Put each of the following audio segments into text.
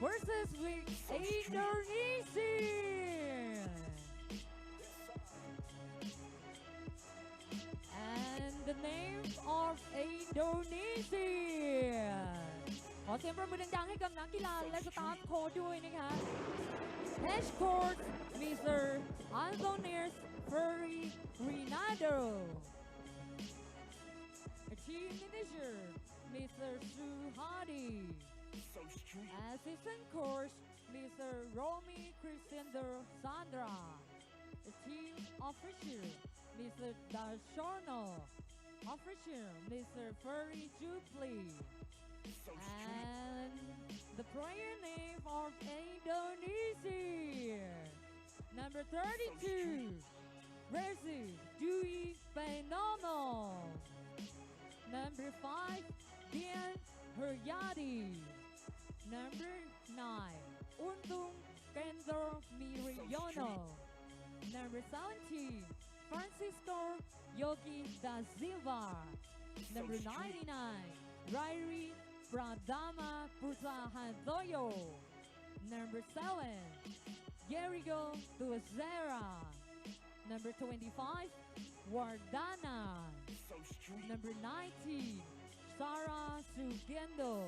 versus with Indonesia. And the name of Indonesia ขอเสียงปรบมือดังๆให้กับนักกีฬาและสตาฟโค้ชด้วยนะคะ Head coach Mr. Antonius Ferry Rinaldo Team manager Mr. Suhadi Assistant coach Mr. Romy Cristiander Sandra Team official Mr. Dashono Official Mr. Ferry Jupli and the player name of Indonesia number 32 Rezi Dwi Penono number 5 Dian Heryadi number 9 Untung Kendro Miriono number 17 Francisco Yogi da Silva number 99 Rairi Pradama Putahantoyo number 7 Yerigo Tuazera number 25 Wardana number 19 Sarah Sugendo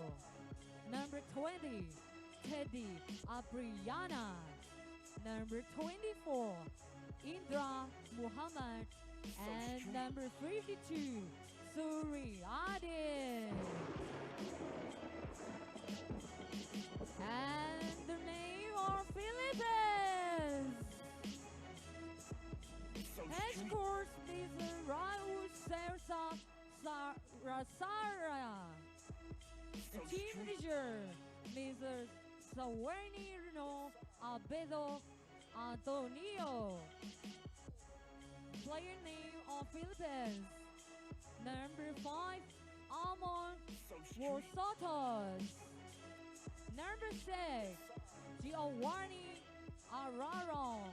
number 20 Teddy Apriana number 24 Indra Muhammad and number 52 Suri Adin and the name of Philippines Head coach Mr. Raul Sersa Rasara the team manager Mr. Sawerno Albedo Antonio player name of Philippines number 5 Amon Warsotos number 6 Giovanni Araron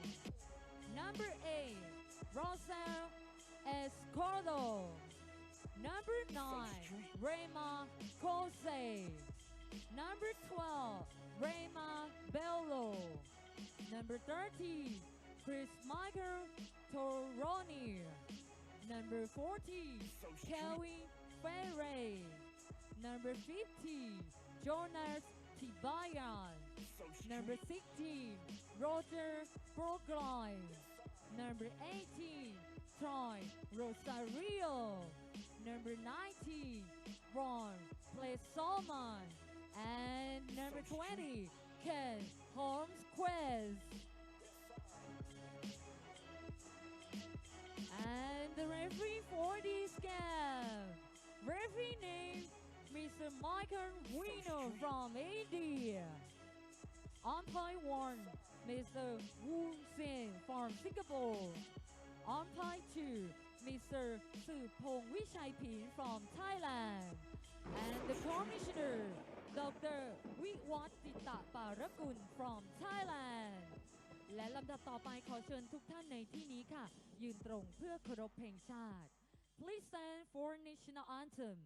number 8 Rosel Escordo number 9 Rema Kose number 12 Rema Bello number 30 Chris Michael Toroni number 40 Kelly Ferre number 50 Jonas Tibayan number 16 Roger Procloy number 18 Troy Rosario number 19 Ron Plesolman and number 20 Ken Holmes Quez and the referee for this game referee name Mr. Michael Wino from India umpire 1 Mr. Wu Sin from Singapore umpire 2 Mr. Supong Wichai-Pin from Thailand and the commissioner Dr. Viwattita Parakul from Thailand และลำดับต่อไปขอเชิญทุกท่านในที่นี้ค่ะยืนตรงเพื่อเคารพเพลงชาติ Please stand for national anthem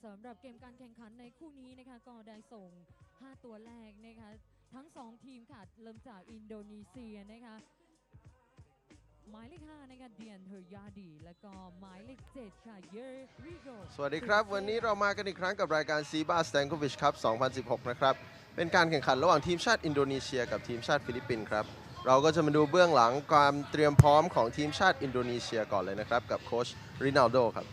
สำหรับเกมการแข่งขันในคู่นี้นะคะก็ได้ส่ง5ตัวแรกนะคะทั้ง2ทีมค่ะเริ่มจากอินโดนีเซียนะคะหมายเลข5นะคะเดียนเฮยาดีและก็หมายเลข7ค่ะเยอร์ริโกสวัสดีครับวันนี้เรามากันอีกครั้งกับรายการ SEABA Stankovic ครับ 2016 นะครับเป็นการแข่งขันระหว่างทีมชาติอินโดนีเซียกับทีมชาติฟิลิปปินส์ครับเราก็จะมาดูเบื้องหลังความเตรียมพร้อมของทีมชาติอินโดนีเซียก่อนเลยนะครับกับโค้ชรินัลโดครับ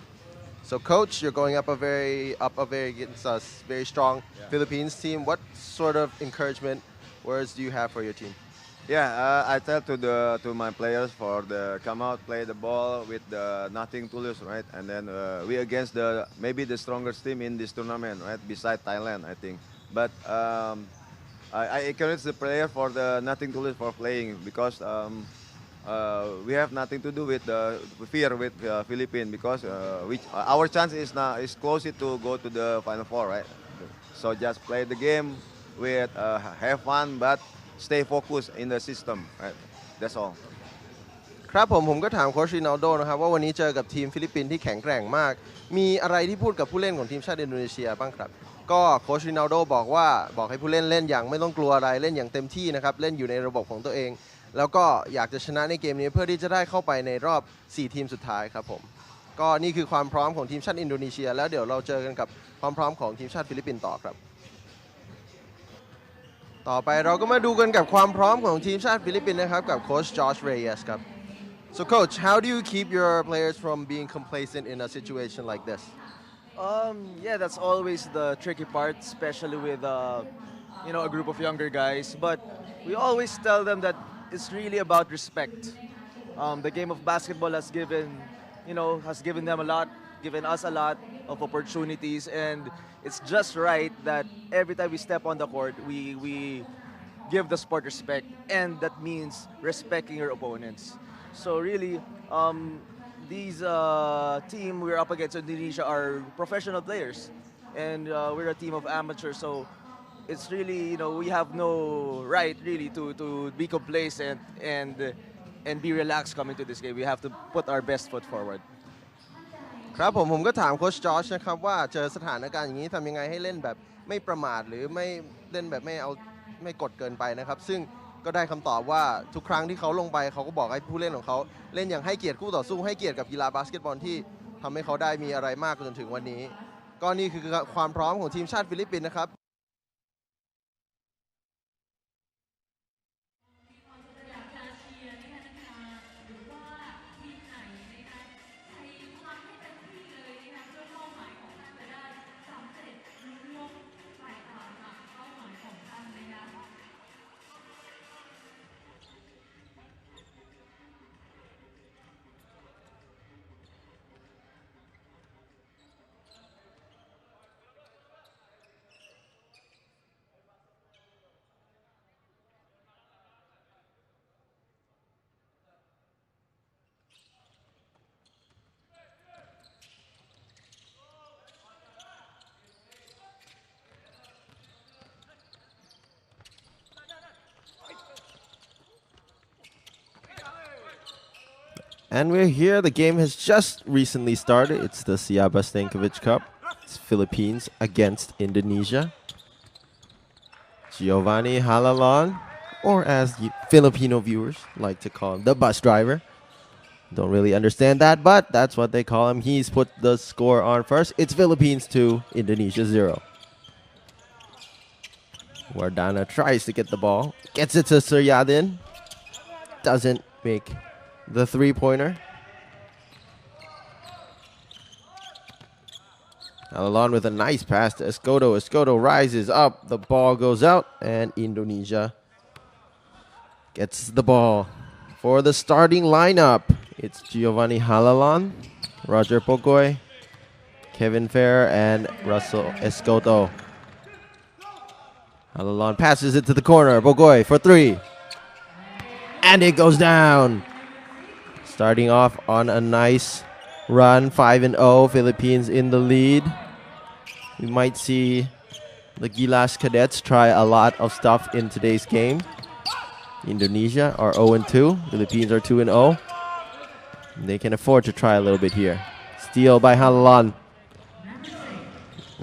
So coach, you're going up against us very strong Philippines team. What sort of encouragement words do you have for your team? Yeah, I tell to my players for the come out, play the ball with the nothing to lose, right? And then we against maybe the strongest team in this tournament, right? Beside Thailand, I think. But I encourage the player for the nothing to lose for playing because we have nothing to do with the fear with Philippines because our chance is closer to go to the Final Four, right? So just play the game with have fun, but stay focused in the system, right? That's all. ครับผมก็ถามโค้ชรินัลโดนะครับว่าวันนี้เจอกับทีมฟิลิปปินส์ที่แข็งแกร่งมากมีอะไรที่พูดกับผู้เล่นของทีมชาติอินโดนีเซียบ้างครับก็โค้ชรินัลโดบอกให้ผู้เล่นเล่นอย่างไม่ต้องกลัวอะไรเล่นอย่างเต็มที่นะครับเล่นอยู่ในระบบของตัวเองแล้วก็อยากจะชนะในเกมนี้เพื่อที่จะได้เข้าไปในรอบ4ทีมสุดท้ายครับผมก็นี่คือความพร้อมของทีมชาติอินโดนีเซียแล้วเดี๋ยวเราเจอกันกับความพร้อมของทีมชาติฟิลิปปินส์ต่อครับต่อไปเราก็มาดูกันกับความพร้อมของทีมชาติฟิลิปปินส์นะครับกับโค้ชจอร์จเรเยสครับ So coach, how do you keep your players from being complacent in a situation like this? Yeah, that's always the tricky part, especially with a group of younger guys. But we always tell them that it's really about respect. The game of basketball has given them a lot, given us a lot of opportunities, and it's just right that every time we step on the court, we give the sport respect, and that means respecting your opponents. So really, these team we're up against Indonesia are professional players, and we're a team of amateurs. So it's really we have no right really to be complacent and be relaxed coming to this game. We have to put our best foot forward. ครับผมก็ถามโค้ชจอร์จนะครับว่าเจอสถานการณ์อย่างนี้ทำยังไงให้เล่นแบบไม่ประมาทหรือไม่เล่นแบบไม่กดเกินไปนะครับซึ่งก็ได้คำตอบว่าทุกครั้งที่เขาลงไปเขาก็บอกให้ผู้เล่นของเขาเล่นอย่างให้เกียรติคู่ต่อสู้ให้เกียรติกับกีฬาบาสเกตบอลที่ทำให้เขาได้มีอะไรมากจนถึงวันนี้ก็นี่คือความพร้อมของทีมชาติฟิลิปปินส์นะครับAnd we're here. The game has just recently started. It's the SEABA Stankovic Cup. It's Philippines against Indonesia. Giovanni Halalan, or as Filipino viewers like to call him, the bus driver. Don't really understand that, but that's what they call him. He's put the score on first. It's Philippines 2, Indonesia 0. Wardana tries to get the ball. Gets it to Suryadin. Doesn't make the three-pointer. Halalan with a nice pass to Escoto. Escoto rises up. The ball goes out, and Indonesia gets the ball. For the starting lineup, it's Giovanni Halalan, Roger Pogoy, Kevin Fair, and Russell Escoto. Halalan passes it to the corner. Pogoy for three. And it goes down. Starting off on a nice run, 5-0, Philippines in the lead. We might see the Gilas Cadets try a lot of stuff in today's game. Indonesia are 0-2, Philippines are 2-0. They can afford to try a little bit here. Steal by Halalan.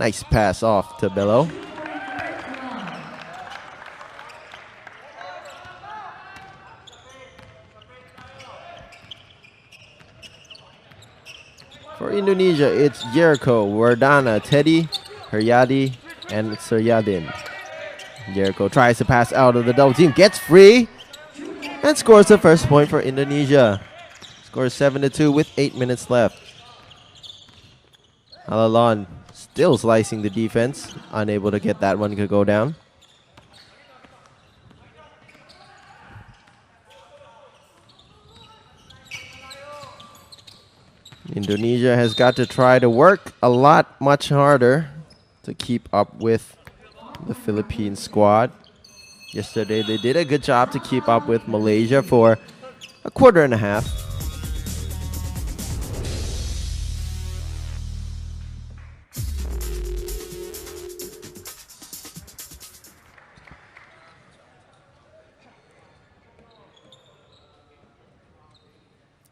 Nice pass off to Bello. For Indonesia, it's Jericho, Wardana, Teddy, Haryadi, and Suryadin. Jericho tries to pass out of the double team, gets free, and scores the first point for Indonesia. Scores 7-2 with 8 minutes left. Halalan still slicing the defense, unable to get that one to go down. Indonesia has got to try to work a lot much harder to keep up with the Philippine squad. Yesterday they did a good job to keep up with Malaysia for a quarter and a half.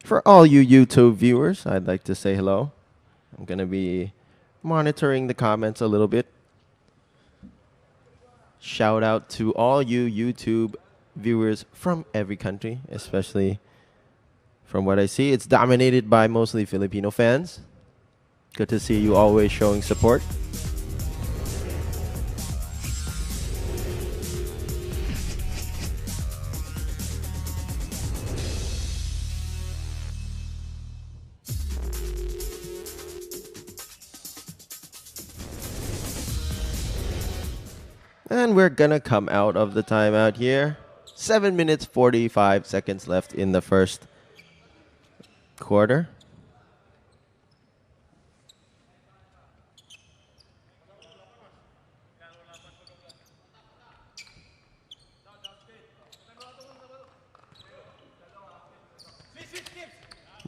For all you YouTube viewers, I'd like to say hello. I'm going to be monitoring the comments a little bit. Shout out to all you YouTube viewers from every country, especially from what I see. It's dominated by mostly Filipino fans. Good to see you always showing support. And we're gonna come out of the timeout here. 7 minutes 45 seconds left in the first quarter.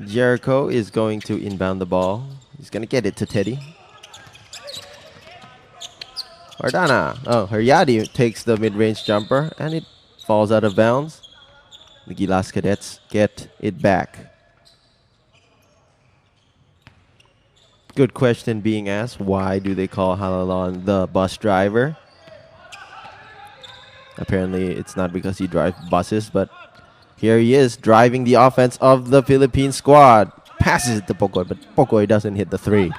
Jericho is going to inbound the ball. He's gonna get it to Teddy. Wardana. Oh, Haryadi takes the mid-range jumper and it falls out of bounds. The Gilas Cadets get it back. Good question being asked. Why do they call Halalan the bus driver? Apparently it's not because he drives buses, but here he is driving the offense of the Philippine squad. Passes it to Pokoy, but Pokoy doesn't hit the three.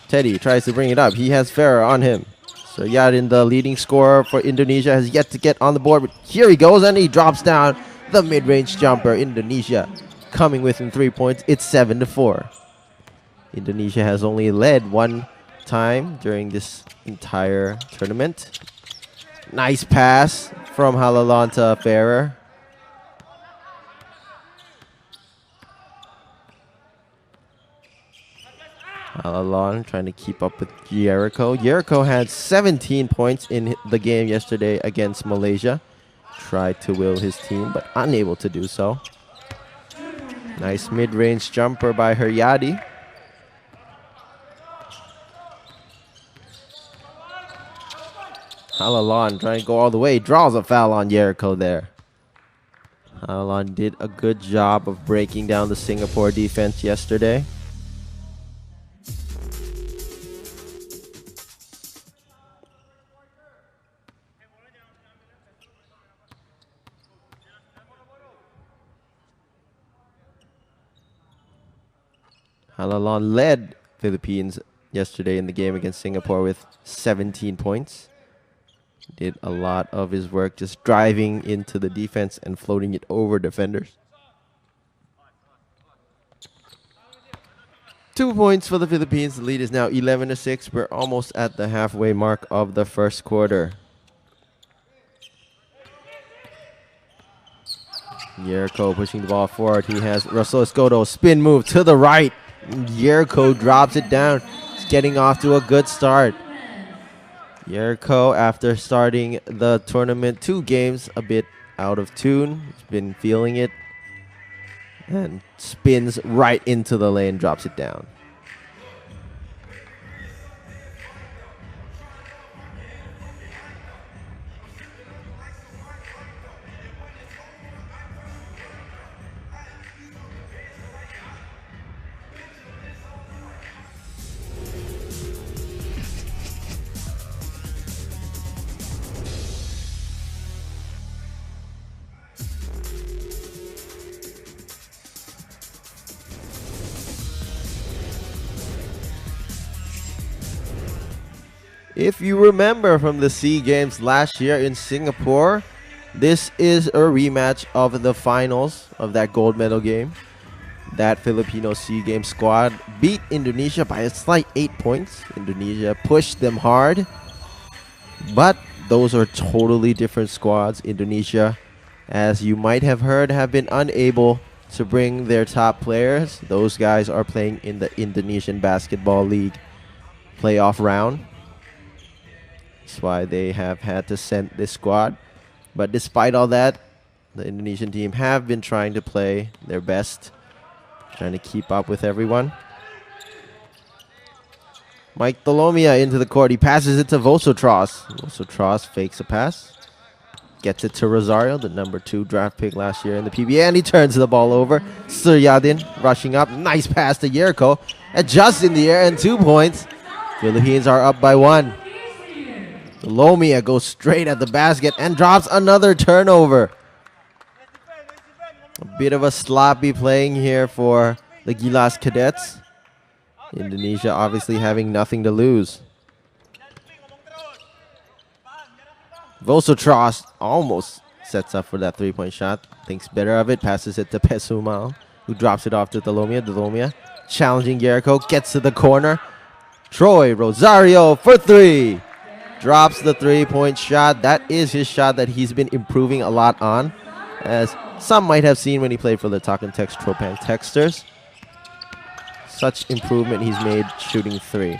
Teddy tries to bring it up. He has Farah on him. So Yadin, the leading scorer for Indonesia, has yet to get on the board. But here he goes, and he drops down the mid-range jumper. Indonesia coming within 3 points. It's 7-4. Indonesia has only led one time during this entire tournament. Nice pass from Halalan to Farah. Halalan trying to keep up with Jericho. Jericho had 17 points in the game yesterday against Malaysia. Tried to will his team, but unable to do so. Nice mid-range jumper by Haryadi. Halalan trying to go all the way. Draws a foul on Jericho there. Halalan did a good job of breaking down the Singapore defense yesterday. Halalan led Philippines yesterday in the game against Singapore with 17 points. Did a lot of his work just driving into the defense and floating it over defenders. 2 points for the Philippines. The lead is now 11-6. We're almost at the halfway mark of the first quarter. Jericho pushing the ball forward. He has Russell Escoto spin move to the right. Jericho drops it down. He's getting off to a good start. Jericho, after starting the tournament 2 games a bit out of tune, he's been feeling it and spins right into the lane, drops it down. If you remember from the SEA Games last year in Singapore, this is a rematch of the finals of that gold medal game. That Filipino SEA Games squad beat Indonesia by a slight 8 points. Indonesia pushed them hard, but those are totally different squads. Indonesia, as you might have heard, have been unable to bring their top players. Those guys are playing in the Indonesian Basketball League playoff round. That's why they have had to send this squad. But despite all that, the Indonesian team have been trying to play their best, trying to keep up with everyone. Mike Dolomia into the court. He passes it to Vosotros. Vosotros fakes a pass. Gets it to Rosario, the number 2 draft pick last year in the PBA, and he turns the ball over. Suryadin rushing up. Nice pass to Jericho. Adjusts in the air and 2 points. Philippines are up by 1. Dolomia goes straight at the basket and drops another turnover. A bit of a sloppy playing here for the Gilas Cadets. Indonesia obviously having nothing to lose. Vosotros almost sets up for that 3-point shot. Thinks better of it. Passes it to Pesumao, who drops it off to Dolomia. Dolomia challenging Jericho. Gets to the corner. Troy Rosario for 3. Drops the 3-point shot. That is his shot that he's been improving a lot on, as some might have seen when he played for the Talk and Text Tropang Texters. Such improvement he's made shooting 3.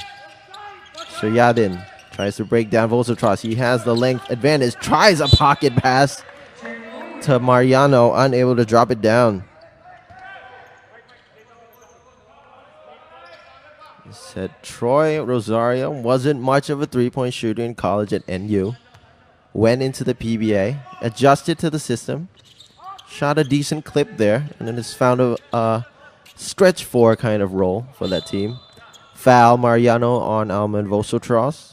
Suryadin tries to break down Vosotros. He has the length advantage. Tries a pocket pass to Mariano. Unable to drop it down. Said Troy Rosario wasn't much of a 3-point shooter in college at NU. Went into the PBA. Adjusted to the system. Shot a decent clip there. And then has found a stretch 4 kind of role for that team. Foul Mariano on Alman Vosotros.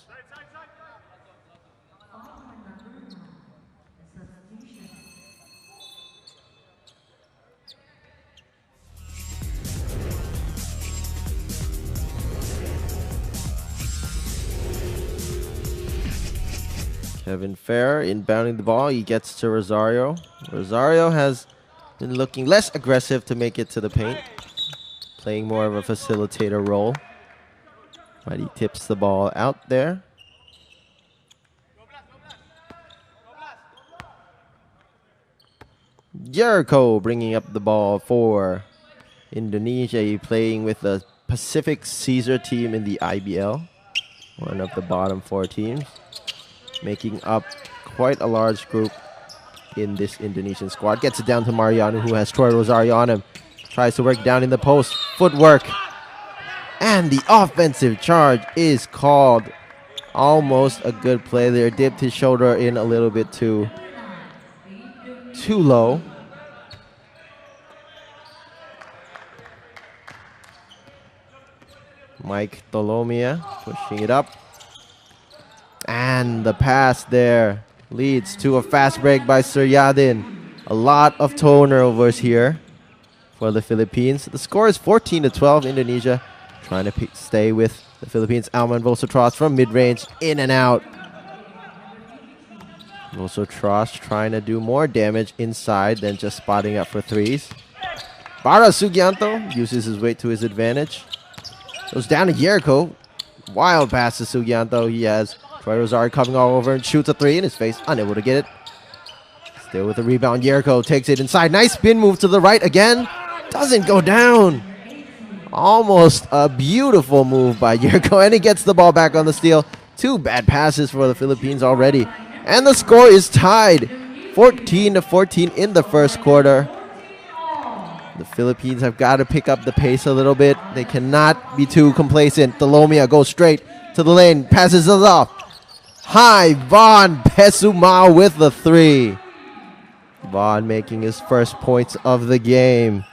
Kevin Fair inbounding the ball. He gets to Rosario. Rosario has been looking less aggressive to make it to the paint, playing more of a facilitator role. But he tips the ball out there. Jericho bringing up the ball for Indonesia. He playing with the Pacific Caesar team in the IBL, one of the bottom 4 teams, making up quite a large group in this Indonesian squad. Gets it down to Mariano, who has Troy Rosario on him. Tries to work down in the post. Footwork. And the offensive charge is called. Almost a good play there. Dipped his shoulder in a little bit too low. Mike Dolomia pushing it up. And the pass there leads to a fast break by Suryadin. A lot of turnovers here for the Philippines. The score is 14-12. Indonesia trying to stay with the Philippines. Alman Vosotros from mid-range, in and out. Vosotros trying to do more damage inside than just spotting up for 3s. Bara Sugianto uses his weight to his advantage. Goes down to Jericho. Wild pass to Sugianto. He has Troy Rosario coming all over and shoots a 3 in his face. Unable to get it. Still with the rebound. Jericho takes it inside. Nice spin move to the right again. Doesn't go down. Almost a beautiful move by Jericho. And he gets the ball back on the steal. 2 bad passes for the Philippines already. And the score is tied. 14-14 in the first quarter. The Philippines have got to pick up the pace a little bit. They cannot be too complacent. Dolomia goes straight to the lane. Passes it off. High. Vaughn Pesumao with the 3. Vaughn making his first points of the game.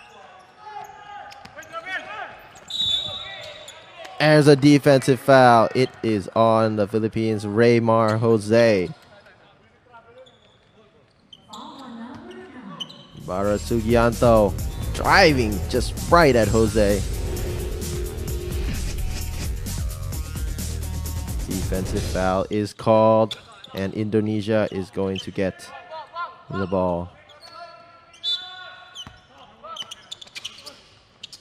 There's a defensive foul. It is on the Philippines. Raymar Jose. Bara Sugianto driving just right at Jose. Sees Defensive foul is called, and Indonesia is going to get the ball.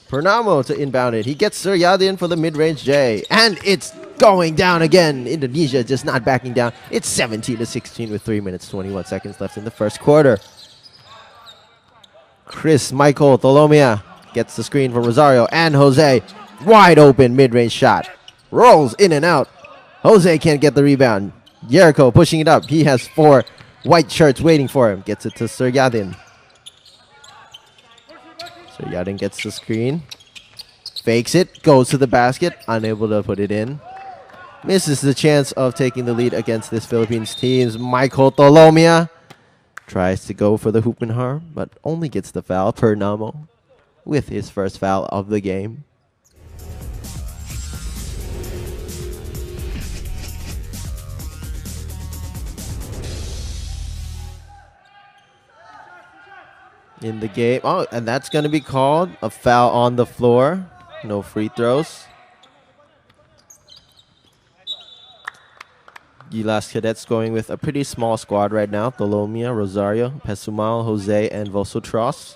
Purnamo to inbound it. He gets Suryadin for the mid-range J, and it's going down again. Indonesia just not backing down. It's 17-16 with 3 minutes 21 seconds left in the first quarter. Chris Michael Tolomia gets the screen from Rosario, and Jose, wide open mid-range shot. Rolls in and out. Jose can't get the rebound. Jericho pushing it up. He has 4 white shirts waiting for him. Gets it to Suryadin. Suryadin gets the screen. Fakes it. Goes to the basket. Unable to put it in. Misses the chance of taking the lead against this Philippines team. Michael Tolomia tries to go for the hoop and harm, but only gets the foul. Purnamo with his first foul of the game. In the game. Oh, and that's going to be called a foul on the floor. No free throws. Gilas Cadets going with a pretty small squad right now. Tolomia, Rosario, Pesumal, Jose, and Vosotros.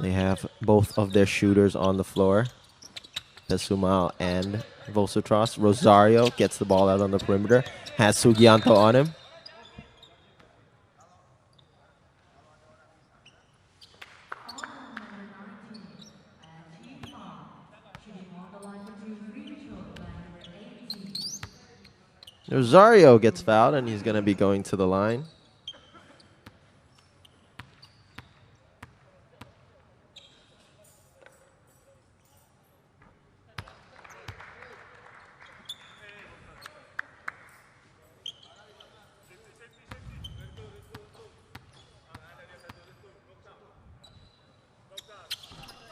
They have both of their shooters on the floor. Pesumal and Vosotros. Rosario gets the ball out on the perimeter. Has Sugianto on him. Rosario gets fouled, and he's going to be going to the line.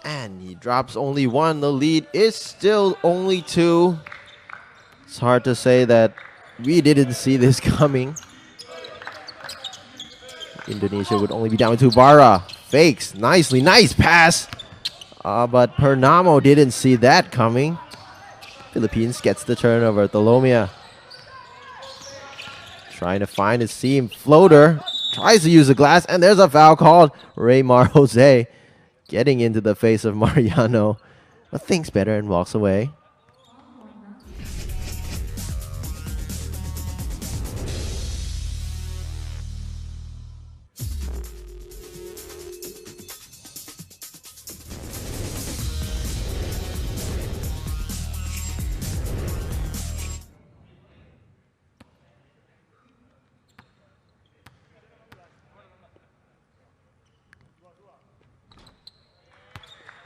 And he drops only 1. The lead is still only 2. It's hard to say that we didn't see this coming. Indonesia would only be down 2. Bara fakes nicely. Nice pass. But Purnamo didn't see that coming. Philippines gets the turnover. Tolomia trying to find his seam. Floater. Tries to use the glass. And there's a foul called. Raymar Jose getting into the face of Mariano. But thinks better and walks away.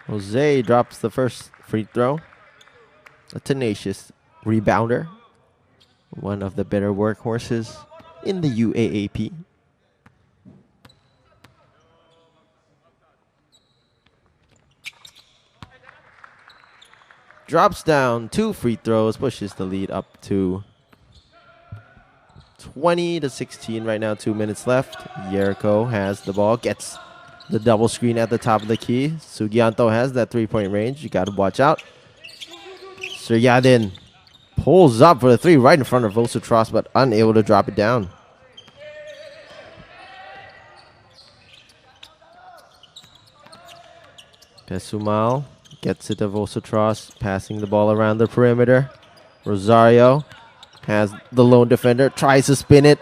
Jose drops the first free throw. A tenacious rebounder. One of the better workhorses in the UAAP. Drops down 2 free throws, pushes the lead up to 20-16 right now, 2 minutes left. Jericho has the ball, gets the double screen at the top of the key. Sugianto has that 3-point range. You got to watch out. Suryadin pulls up for the 3 right in front of Vosotros, but unable to drop it down. Pesumal gets it to Vosotros, passing the ball around the perimeter. Rosario has the lone defender, tries to spin it,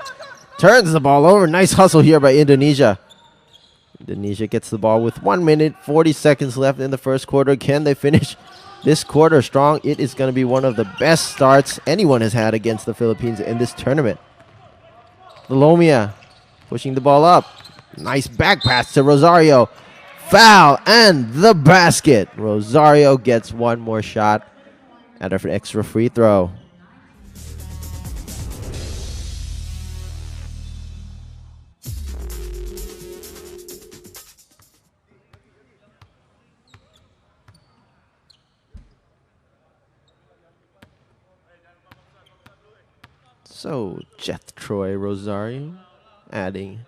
turns the ball over. Nice hustle here by Indonesia. Indonesia gets the ball with 1 minute, 40 seconds left in the first quarter. Can they finish this quarter strong? It is going to be one of the best starts anyone has had against the Philippines in this tournament. Tolomia pushing the ball up. Nice back pass to Rosario. Foul and the basket. Rosario gets 1 more shot at an extra free throw. So, Jeth Troy Rosario adding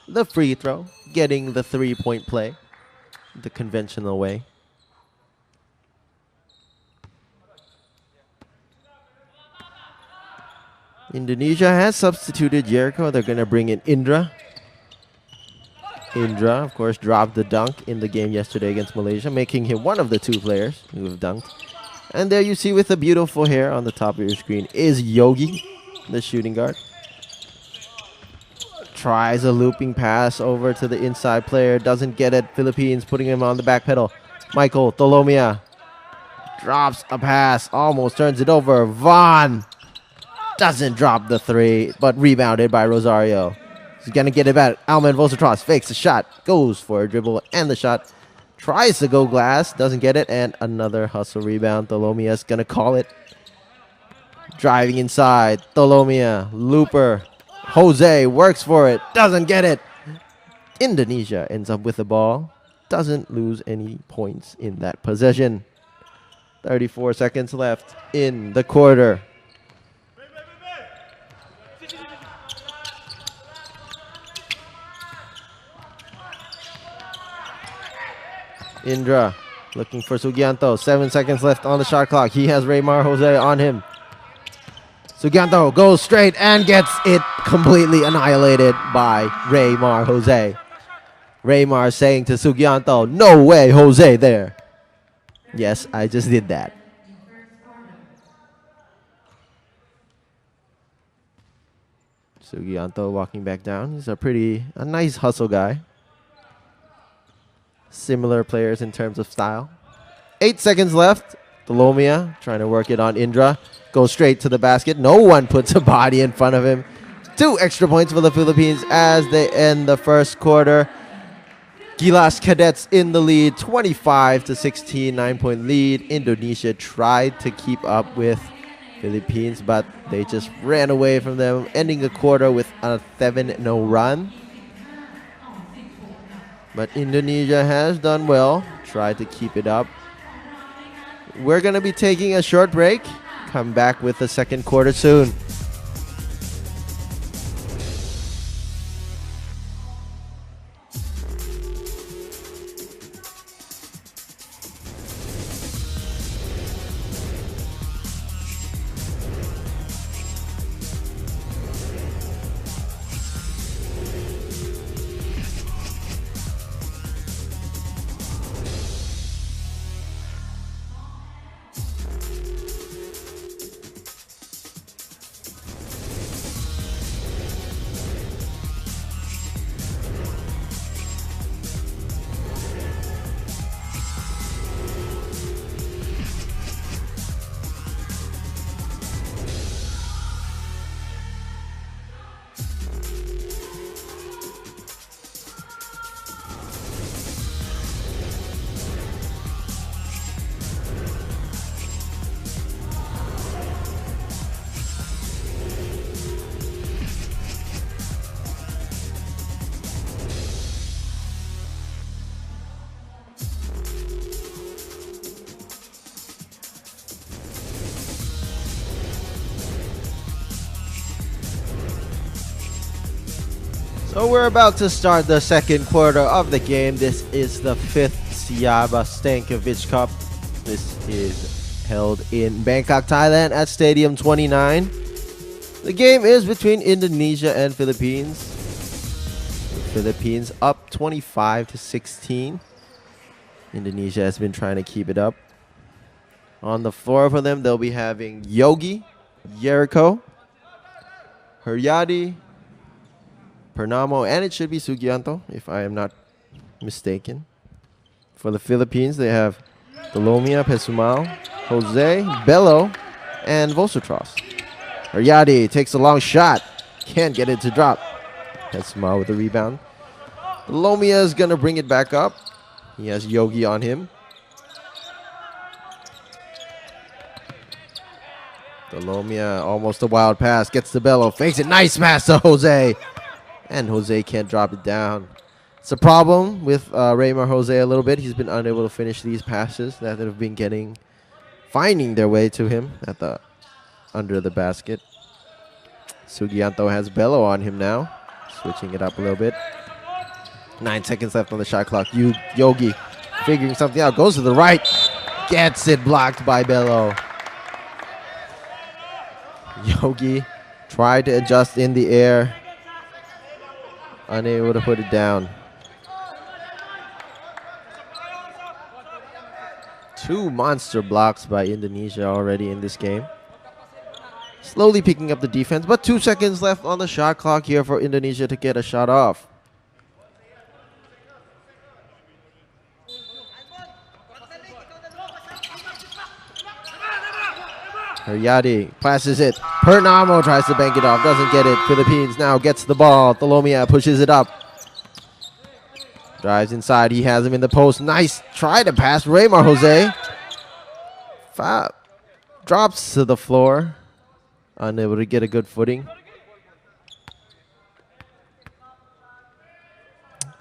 the free throw, getting the 3-point play the conventional way. Indonesia has substituted Jericho. They're going to bring in Indra. Indra, of course, dropped the dunk in the game yesterday against Malaysia, making him one of the 2 players who have dunked. And there you see with the beautiful hair on the top of your screen is Yogi, the shooting guard. Tries a looping pass over to the inside player. Doesn't get it. Philippines putting him on the back pedal. Michael Tolomia drops a pass. Almost turns it over. Vaughn doesn't drop the 3, but rebounded by Rosario. He's going to get it back. Alman Vosotros fakes a shot. Goes for a dribble and the shot. Tries to go glass. Doesn't get it. And another hustle rebound. Tolomia's going to call it. Driving inside. Tolomia. Looper. Jose works for it. Doesn't get it. Indonesia ends up with the ball. Doesn't lose any points in that possession. 34 seconds left in the quarter. Indra looking for Sugianto. 7 seconds left on the shot clock. He has Raymar Jose on him. Sugianto goes straight and gets it completely annihilated by Raymar Jose. Raymar saying to Sugianto, "No way, Jose there." Yes, I just did that. Sugianto walking back down. He's a nice hustle guy. Similar players in terms of style. 8 seconds left. Tolomia trying to work it on Indra. Goes straight to the basket. No one puts a body in front of him. 2 extra points for the Philippines as they end the first quarter. Gilas Cadets in the lead, 25-16, 9-point lead. Indonesia tried to keep up with Philippines, but they just ran away from them, ending the quarter with a 7-0 run. But Indonesia has done well, tried to keep it up. We're going to be taking a short break. Come back with the second quarter soon. So we're about to start the second quarter of the game. This is the 5th SEABA Stankovic Cup. This is held in Bangkok, Thailand at Stadium 29. The game is between Indonesia and Philippines. The Philippines up 25-16. Indonesia has been trying to keep it up. On the floor for them, they'll be having Yogi, Jericho, Haryadi, Pernamo, and it should be Sugianto, if I am not mistaken. For the Philippines, they have Tolomia, Pesumal, Jose, Bello, and Vosotros. Haryadi takes a long shot. Can't get it to drop. Pesumal with the rebound. Tolomia is going to bring it back up. He has Yogi on him. Tolomia, almost a wild pass. Gets to Bello. Fakes it. Nice pass to Jose. And Jose can't drop it down. It's a problem with Raymar Jose a little bit. He's been unable to finish these passes that have been finding their way to him at the under the basket. Sugianto has Bello on him now. Switching it up a little bit. 9 seconds left on the shot clock. Yogi figuring something out. Goes to the right. Gets it blocked by Bello. Yogi Tried to adjust in the air. Unable to put it down. 2 monster blocks by Indonesia already in this game. Slowly picking up the defense, but 2 seconds left on the shot clock here for Indonesia to get a shot off. Haryadi passes it. Purnamo tries to bank it off, doesn't get it. Philippines now gets the ball. Tolomia pushes it up. Drives inside, he has him in the post. Nice try to pass Raymar Jose. Drops to the floor. Unable to get a good footing.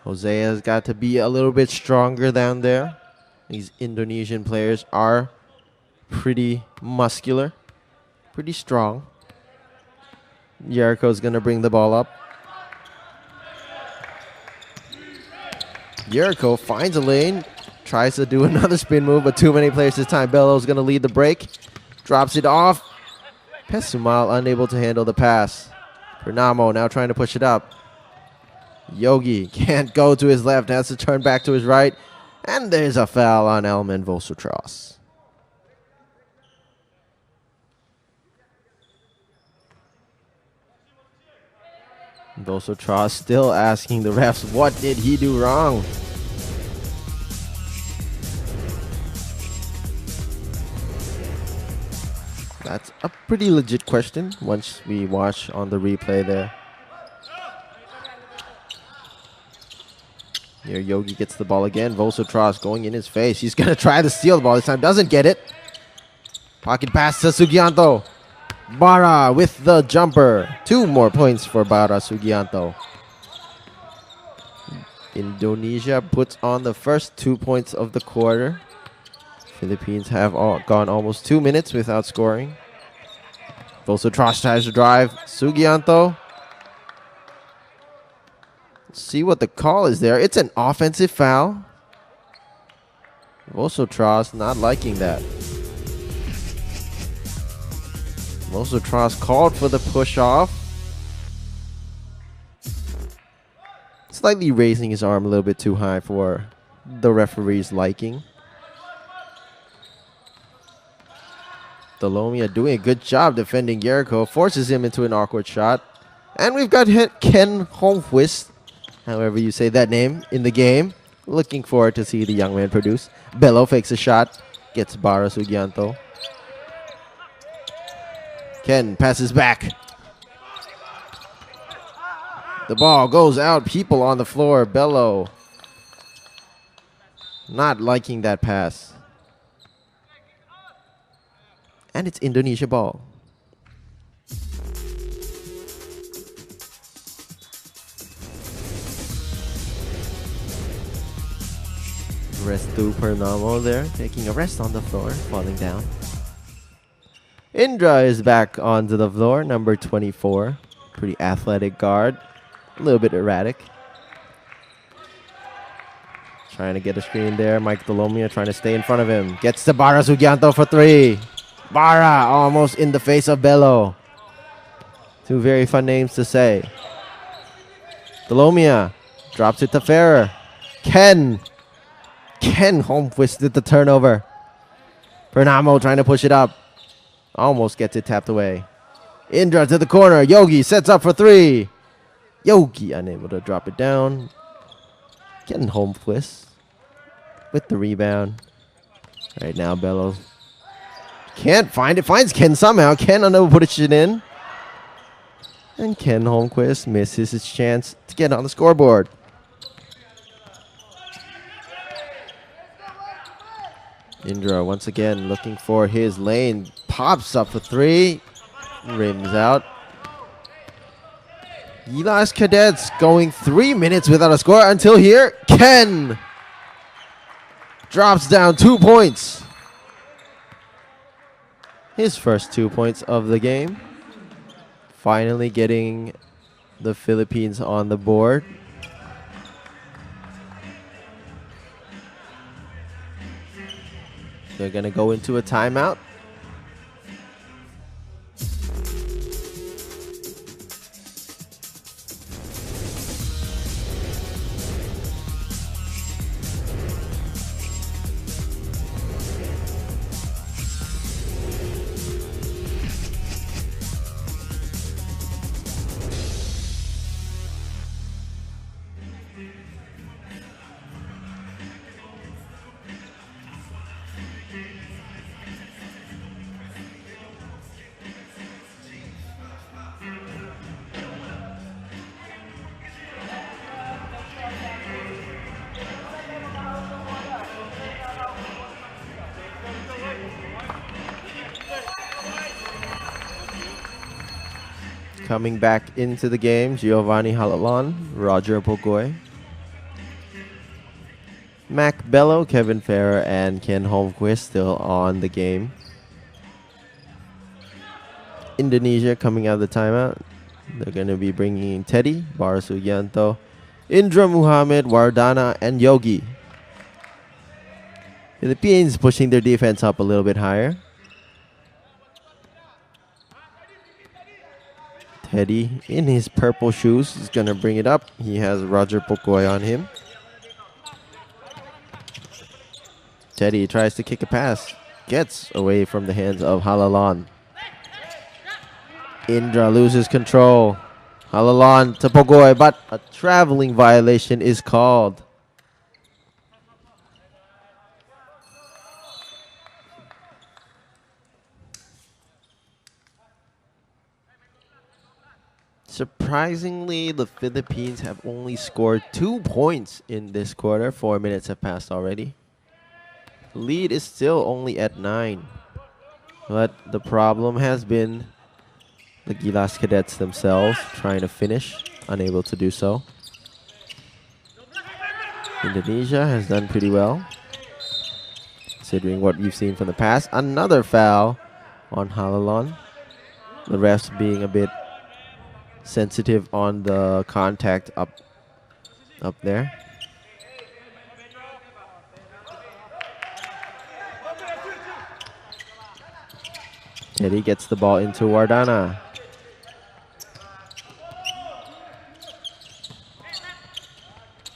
Jose has got to be a little bit stronger down there. These Indonesian players are pretty muscular, pretty strong. Jericho's gonna bring the ball up. Jericho finds a lane, tries to do another spin move, but too many players this time. Bello's gonna lead the break, drops it off. Pesumal unable to handle the pass. Purnamo now trying to push it up. Yogi can't go to his left, has to turn back to his right. And there's a foul on Elman Vosotros. Vosotros still asking the refs, what did he do wrong? That's a pretty legit question once we watch on the replay there. Here Yogi gets the ball again. Vosotros going in his face. He's going to try to steal the ball this time. Doesn't get it. Pocket pass to Sugianto. Bara with the jumper. 2 more points for Bara Sugianto. Indonesia puts on the first 2 points of the quarter. Philippines have gone almost 2 minutes without scoring. Vosotros tries to drive. Sugianto. See what the call is there. It's an offensive foul. Vosotros not liking that. Vosotros called for the push off. Slightly raising his arm a little bit too high for the referee's liking. Tolomia doing a good job defending Jericho. Forces him into an awkward shot. And we've got Ken Holmquist, however you say that name, in the game. Looking forward to see the young man produce. Bello fakes a shot. Gets Bara Sugianto. Ken passes back. The ball goes out. People on the floor. Bello not liking that pass. And it's Indonesia ball. Restu Purnamo there, taking a rest on the floor, falling down. Indra is back onto the floor, number 24. Pretty athletic guard, a little bit erratic. Trying to get a screen there. Mike Tolomia trying to stay in front of him. Gets to Bara Sugianto for 3. Bara almost in the face of Bello. 2 very fun names to say. Tolomia drops it to Ferrer. Ken Holmquist did the turnover. Purnamo trying to push it up. Almost gets it tapped away. Indra to the corner. Yogi sets up for 3. Yogi unable to drop it down. Ken Holmquist with the rebound. Right now Bello can't find it. Finds Ken somehow. Ken unable to put it in. And Ken Holmquist misses his chance to get on the scoreboard. Indra once again looking for his lane. Pops up for 3. Rims out. Gilas Cadets going 3 minutes without a score until here. Ken drops down 2 points. His first 2 points of the game. Finally getting the Philippines on the board. They're going to go into a timeout. coming back into the game, Giovanni Halalon, Roger Pogoy, Mac Bello, Kevin Ferrer, and Ken Holmquist still on the game. Indonesia coming out of the timeout. They're going to be bringing in Teddy, Barasugianto, Indra Muhammad, Wardana, and Yogi. Philippines pushing their defense up a little bit higher. Teddy in his purple shoes is going to bring it up. He has Roger Pogoy on him. Teddy tries to kick a pass. Gets away from the hands of Halalon. Indra loses control. Halalon to Pogoy, but a traveling violation is called. Surprisingly, the Philippines have only scored 2 points in this quarter. 4 minutes have passed already. Lead is still only at 9. But the problem has been the Gilas Cadets themselves trying to finish, unable to do so. Indonesia has done pretty well, considering what we've seen from the past. Another foul on Halalon. The refs being a bit sensitive on the contact up there. Teddy gets the ball into Wardana.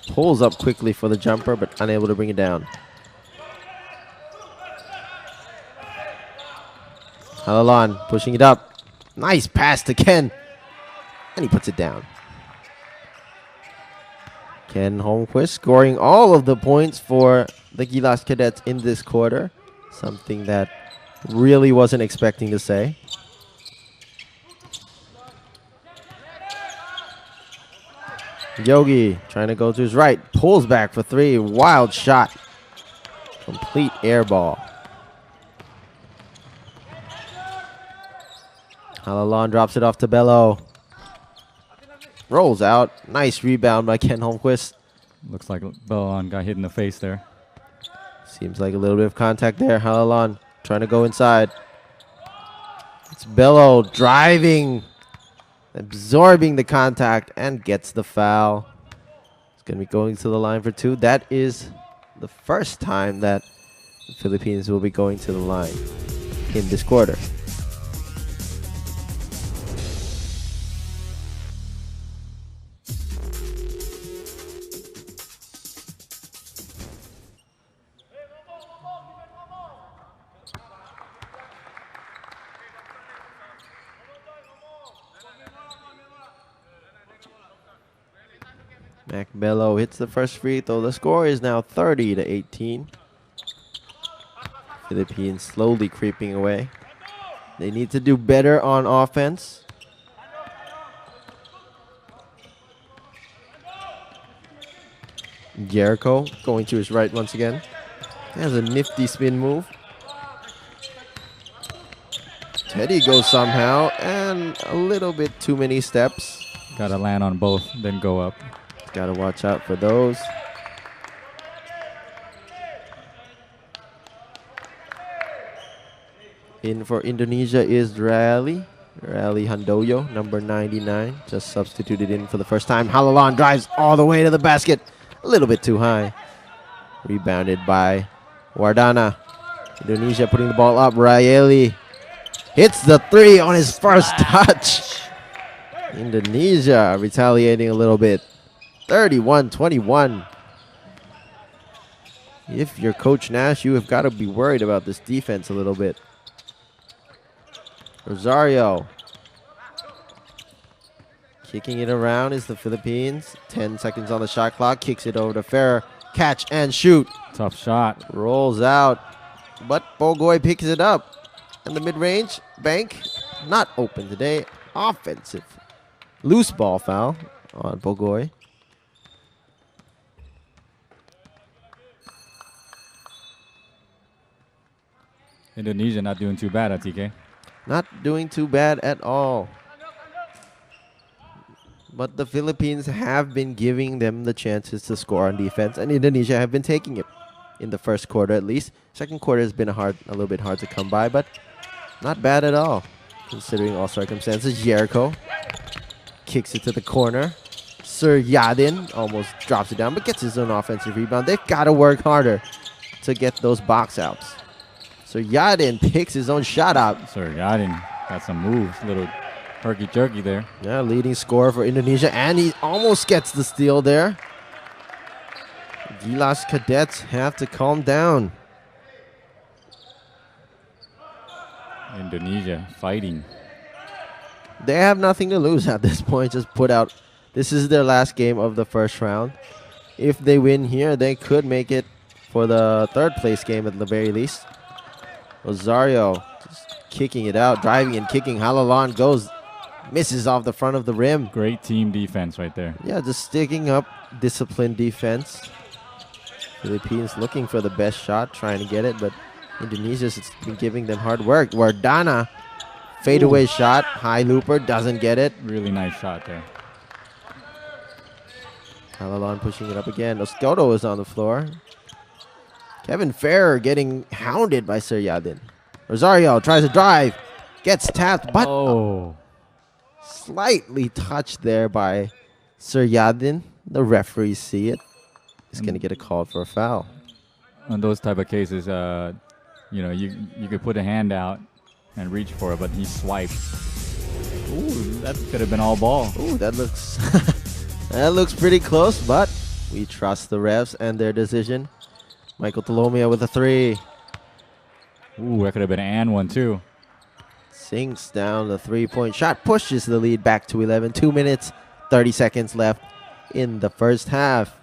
Pulls up quickly for the jumper, but unable to bring it down. Halalon pushing it up. Nice pass to Ken. And he puts it down. Ken Holmquist scoring all of the points for the Gilas Cadets in this quarter. Something that really wasn't expecting to say. Yogi trying to go to his right. Pulls back for 3. Wild shot. Complete air ball. Halalon drops it off to Bello. Rolls out. Nice rebound by Ken Holmquist. Looks like Bellon got hit in the face there. Seems like a little bit of contact there. Halalon trying to go inside. It's Bello driving, absorbing the contact, and gets the foul. It's going to be going to the line for 2. That is the first time that the Philippines will be going to the line in this quarter. Mac Bello hits the first free throw. The score is now 30-18. Philippines slowly creeping away. They need to do better on offense. Jericho going to his right once again. Has a nifty spin move. Teddy goes somehow, and a little bit too many steps. Got to land on both, then go up. Got to watch out for those. In for Indonesia is Rally Handoyo, number 99, just substituted in for the first time. Halalon drives all the way to the basket. A little bit too high. Rebounded by Wardana. Indonesia putting the ball up. Raeli hits the 3 on his first touch. Indonesia retaliating a little bit. 31-21. If you're Coach Nash, you have got to be worried about this defense a little bit. Rosario. Kicking it around is the Philippines. 10 seconds on the shot clock. Kicks it over to Ferrer. Catch and shoot. Tough shot. Rolls out. But Pogoy picks it up. And the mid-range bank not open today. Offensive. Loose ball foul on Pogoy. Indonesia not doing too bad at TK. Not doing too bad at all. But the Philippines have been giving them the chances to score on defense, and Indonesia have been taking it in the first quarter at least. Second quarter has been a little bit hard to come by, but not bad at all, considering all circumstances. Jericho kicks it to the corner. Suryadin almost drops it down, but gets his own offensive rebound. They've got to work harder to get those box outs. Suryadin picks his own shot out. Suryadin got some moves, a little herky-jerky there. Yeah, leading scorer for Indonesia, and he almost gets the steal there. Gilas Cadets have to calm down. Indonesia fighting. They have nothing to lose at this point. Just put out. This is their last game of the first round. If they win here, they could make it for the third place game at the very least. Rosario just kicking it out, driving and kicking. Halalan goes, misses off the front of the rim. Great team defense right there. Yeah, just sticking up disciplined defense. Philippines looking for the best shot, trying to get it, but Indonesia's been giving them hard work. Wardana, fadeaway shot, high looper, doesn't get it. Really nice shot there. Halalan pushing it up again. Oscoto is on the floor. Kevin Ferrer getting hounded by Suryadin. Rosario tries to drive, gets tapped, but slightly touched there by Suryadin. The referees see it. He's going to get a call for a foul. On those type of cases, you know, you could put a hand out and reach for it, but he swiped. Ooh, that could have been all ball. Ooh, that looks that looks pretty close, but we trust the refs and their decision. Michael Talomia with a three. Ooh, that could have been an and one too. Sinks down the three-point shot, pushes the lead back to 11. 2 minutes, 30 seconds left in the first half.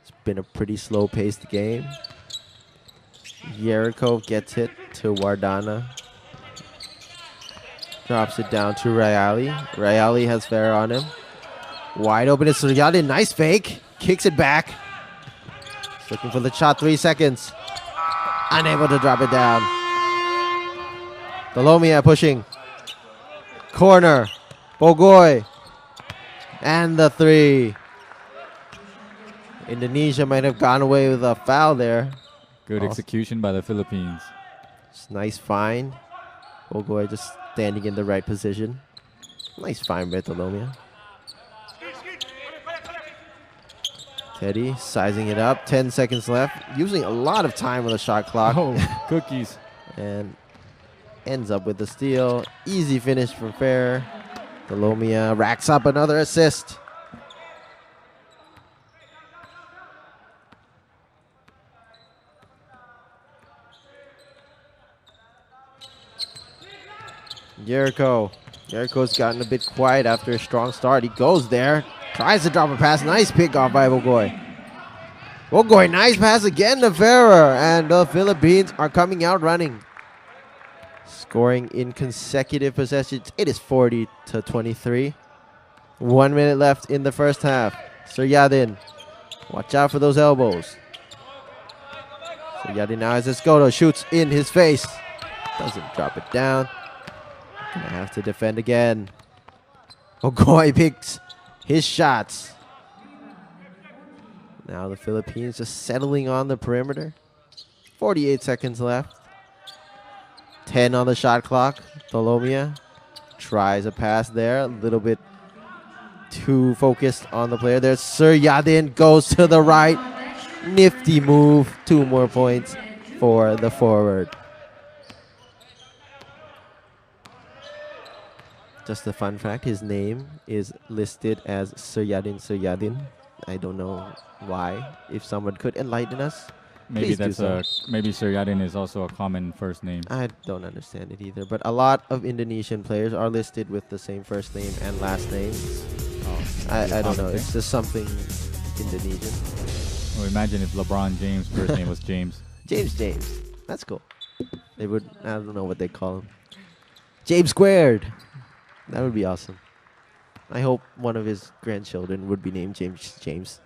It's been a pretty slow-paced game. Jericho gets it to Wardana. Drops it down to Rayali. Rayali has Ferrer on him. Wide open is Suryadin. Nice fake. Kicks it back. Looking for the shot. 3 seconds. Unable to drop it down. Talomia pushing. Corner. Bogoy. And the three. Indonesia might have gone away with a foul there. Good execution by the Philippines. Just nice find. Bogoy just standing in the right position. Nice find by Talomia. Teddy sizing it up. 10 seconds left. Using a lot of time on the shot clock. Oh, cookies. And ends up with the steal. Easy finish from Ferrer. Talomia racks up another assist. Jericho's gotten a bit quiet after a strong start. He goes there. Tries to drop a pass. Nice pick off by Bogoy. Bogoy, nice pass again to Ferrer. And the Philippines are coming out running. Scoring in consecutive possessions. It is 40-23. 1 minute left in the first half. Suryadin. Watch out for those elbows. Suryadin now has Escoto. Shoots in his face. Doesn't drop it down. Gonna have to defend again. Bogoy picks his shots. Now the Philippines just settling on the perimeter. 48 seconds left. 10 on the shot clock. Talomia tries a pass there. A little bit too focused on the player there. Suryadin goes to the right. Nifty move. 2 more points for the forward. Just a fun fact, his name is listed as Suryadin. I don't know why. If someone could enlighten us, Maybe please do maybe Suryadin is also a common first name. I don't understand it either. But a lot of Indonesian players are listed with the same first name and last names. Oh, I don't know. It's just something Indonesian. Well, imagine if LeBron James' first name was James. James. That's cool. They would, I don't know what they call him. James squared. That would be awesome. I hope one of his grandchildren would be named James.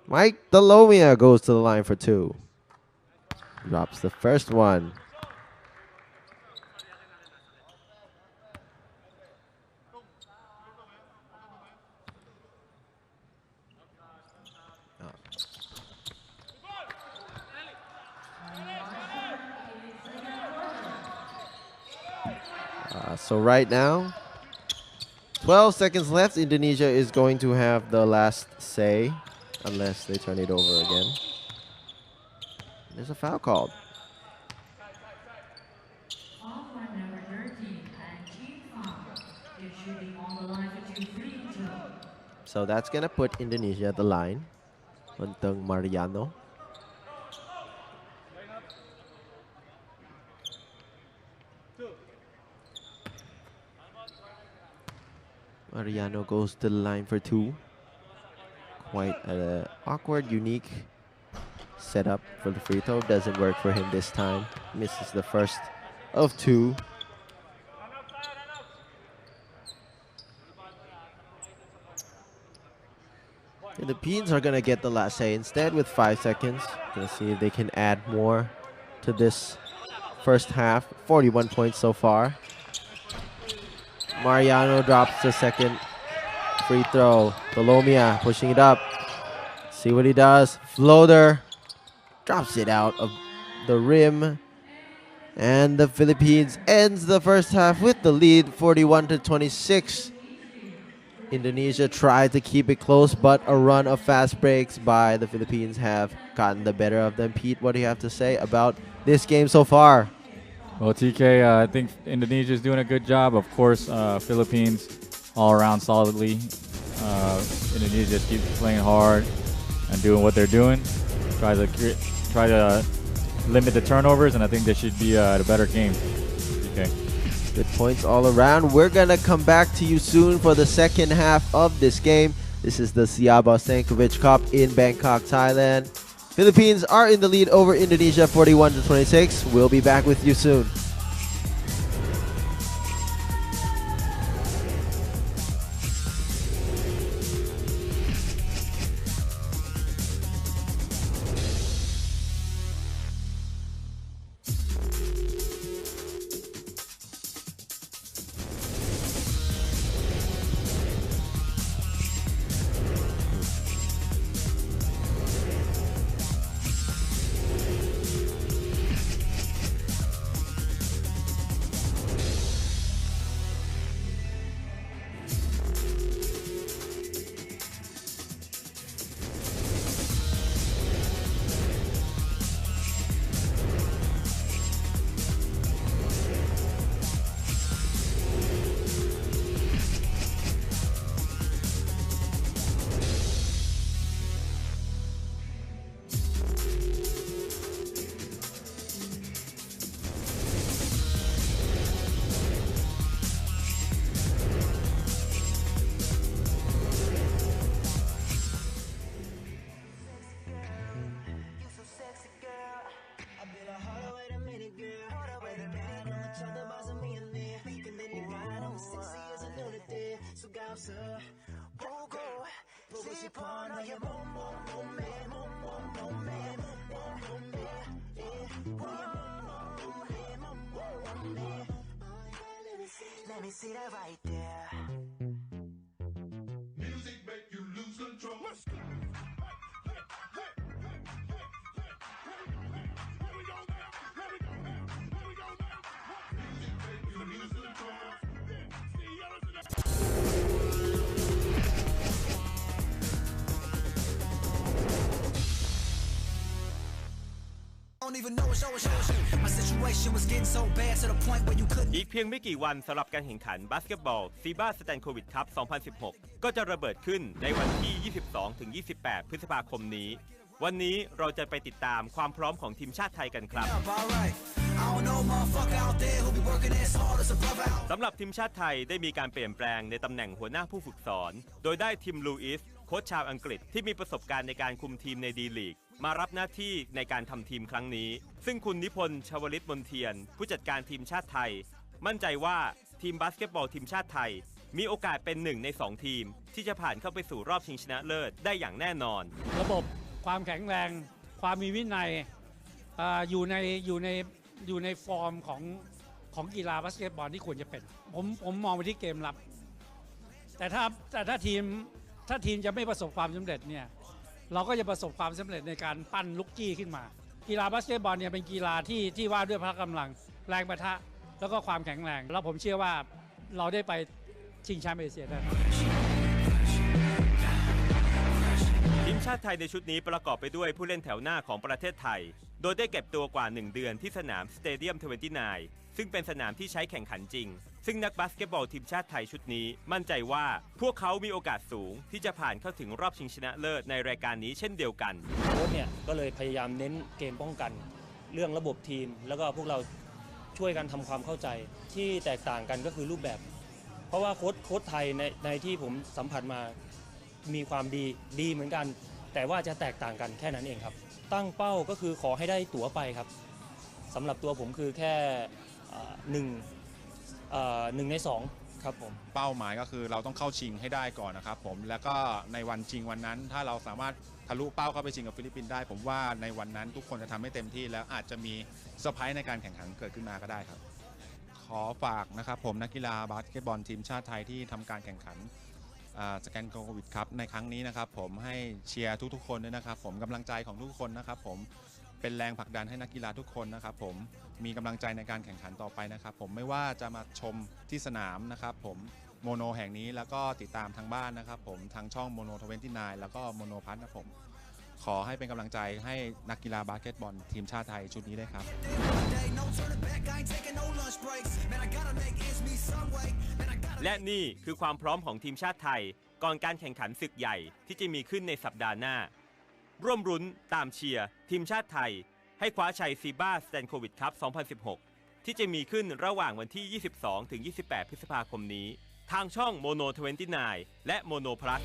Mike Talomia goes to the line for 2. Drops the first one. So right now, 12 seconds left. Indonesia is going to have the last say unless they turn it over again. There's a foul called. So that's going to put Indonesia at the line. Unteng Mariano. Mariano goes to the line for 2. Quite an awkward, unique setup for the free throw. Doesn't work for him this time. Misses the first of 2. Philippines are going to get the last say instead with 5 seconds. Going to see if they can add more to this first half. 41 points so far. Mariano drops the second free throw. Colomia pushing it up. See what he does. Floater. Drops it out of the rim. And the Philippines ends the first half with the lead, 41-26. Indonesia tried to keep it close, but a run of fast breaks by the Philippines have gotten the better of them. Pete, what do you have to say about this game so far? Well, TK, I think Indonesia is doing a good job. Of course, Philippines all around solidly. Indonesia keeps playing hard and doing what they're doing. Try to limit the turnovers, and I think they should be a better game. TK. Good points all around. We're going to come back to you soon for the second half of this game. This is the SEABA Stankovic Cup in Bangkok, Thailand. Philippines are in the lead over Indonesia 41-26. We'll be back with you soon. Let me see that right there. Music make you lose control. Let's go. Don't even know it. My situation was getting so bad to the point where you couldn't. อีกเพียงไม่กี่วันสำหรับการแข่งขันบาสเกตบอล SEABA Stankovic Cup 2016 ก็จะระเบิดขึ้นในวันที่ 22-28 พฤษภาคมนี้ วันนี้เราจะไปติดตามความพร้อมของทีมชาติไทยกันครับสำหรับทีมชาติไทยได้มีการเปลี่ยนแปลงในตำแหน่งหัวหน้าผู้ฝึกสอนโดยได้ทิมลูอิสโค้ชชาวอังกฤษที่มีประสบการณ์ในการคุมทีมในดีลีกมารับหน้าที่ในการทำทีมครั้งนี้ซึ่งคุณนิพนธ์ชวลิตมนเทียนผู้จัดการทีมชาติไทยมั่นใจว่าทีมบาสเกตบอลทีมชาติไทยมีโอกาสเป็น1 ใน 2 ทีมที่จะผ่านเข้าไปสู่รอบชิงชนะเลิศได้อย่างแน่นอนระบบความแข็งแรงความมีวินัยอยู่ในฟอร์มของกีฬาบาสเกตบอลที่ควรจะเป็นผมมองไปที่เกมรับแต่ถ้าทีมจะไม่ประสบความสำเร็จเนี่ยเราก็จะประสบความสำเร็จในการปั้นลูกจี้ขึ้นมากีฬาบาสเกตบอลเนี่ยเป็นกีฬาที่ว่าด้วยพละกำลังแรงปะทะ แล้วก็ความแข็งแรงแล้วผมเชื่อว่าเราได้ไปชิงแชมป์เอเชียได้ ทีมชาติไทยในชุดนี้ประกอบไปด้วยผู้เล่นแถวหน้าของประเทศไทยโดยได้เก็บตัวกว่า1เดือนที่สนามสเตเดียม29ซึ่งเป็นสนามที่ใช้แข่งขันจริงซึ่งนักบาสเกตบอลทีมชาติไทยชุดนี้มั่นใจว่าพวกเขามีโอกาสสูงที่จะผ่านเข้าถึงรอบชิงชนะเลิศในรายการนี้เช่นเดียวกันโค้ชเนี่ยก็เลยพยายามเน้นเกมป้องกันเรื่องระบบทีมแล้วก็พวกเราช่วยกันทำความเข้าใจที่แตกต่างกันก็คือรูปแบบเพราะว่าโค้ชไทยในที่ผมสัมผัสมามีความดีเหมือนกันแต่ว่าจะแตกต่างกันแค่นั้นเองครับตั้งเป้าก็คือขอให้ได้ตั๋วไปครับสำหรับตัวผมคือแค่หนึ่งในสองครับผมเป้าหมายก็คือเราต้องเข้าชิงให้ได้ก่อนนะครับผมแล้วก็ในวันชิงวันนั้นถ้าเราสามารถทะลุเป้าเข้าไปชิงกับฟิลิปปินส์ได้ผมว่าในวันนั้นทุกคนจะทำให้เต็มที่แล้วอาจจะมีเซอร์ไพรส์ในการแข่งขันเกิดขึ้นมาก็ได้ครับขอฝากนะครับผมนักกีฬาบาสเกตบอลทีมชาติไทยที่ทำการแข่งขันสแกนโควิดครับในครั้งนี้นะครับผมให้เชียร์ทุกๆคนด้วยนะครับผมกำลังใจของทุกคนนะครับผมเป็นแรงผลักดันให้นักกีฬาทุกคนนะครับผมมีกำลังใจในการแข่งขันต่อไปนะครับผมไม่ว่าจะมาชมที่สนามนะครับผมโมโนแห่งนี้แล้วก็ติดตามทางบ้านนะครับผมทางช่องโมโน29แล้วก็โมโนพัทนะผมขอให้เป็นกำลังใจให้นักกีฬาบาสเกตบอลทีมชาติไทยชุดนี้ด้วยครับและนี่คือความพร้อมของทีมชาติไทยก่อนการแข่งขันศึกใหญ่ที่จะมีขึ้นในสัปดาห์หน้าร่วมรุ้นตามเชียร์ทีมชาติไทยให้คว้าชัยซีบ้าสแตนโควิดคัพ 2016 ที่จะมีขึ้นระหว่างวันที่ 22-28 พฤษภาคมนี้ทางช่องโมโน29และโมโนพลัส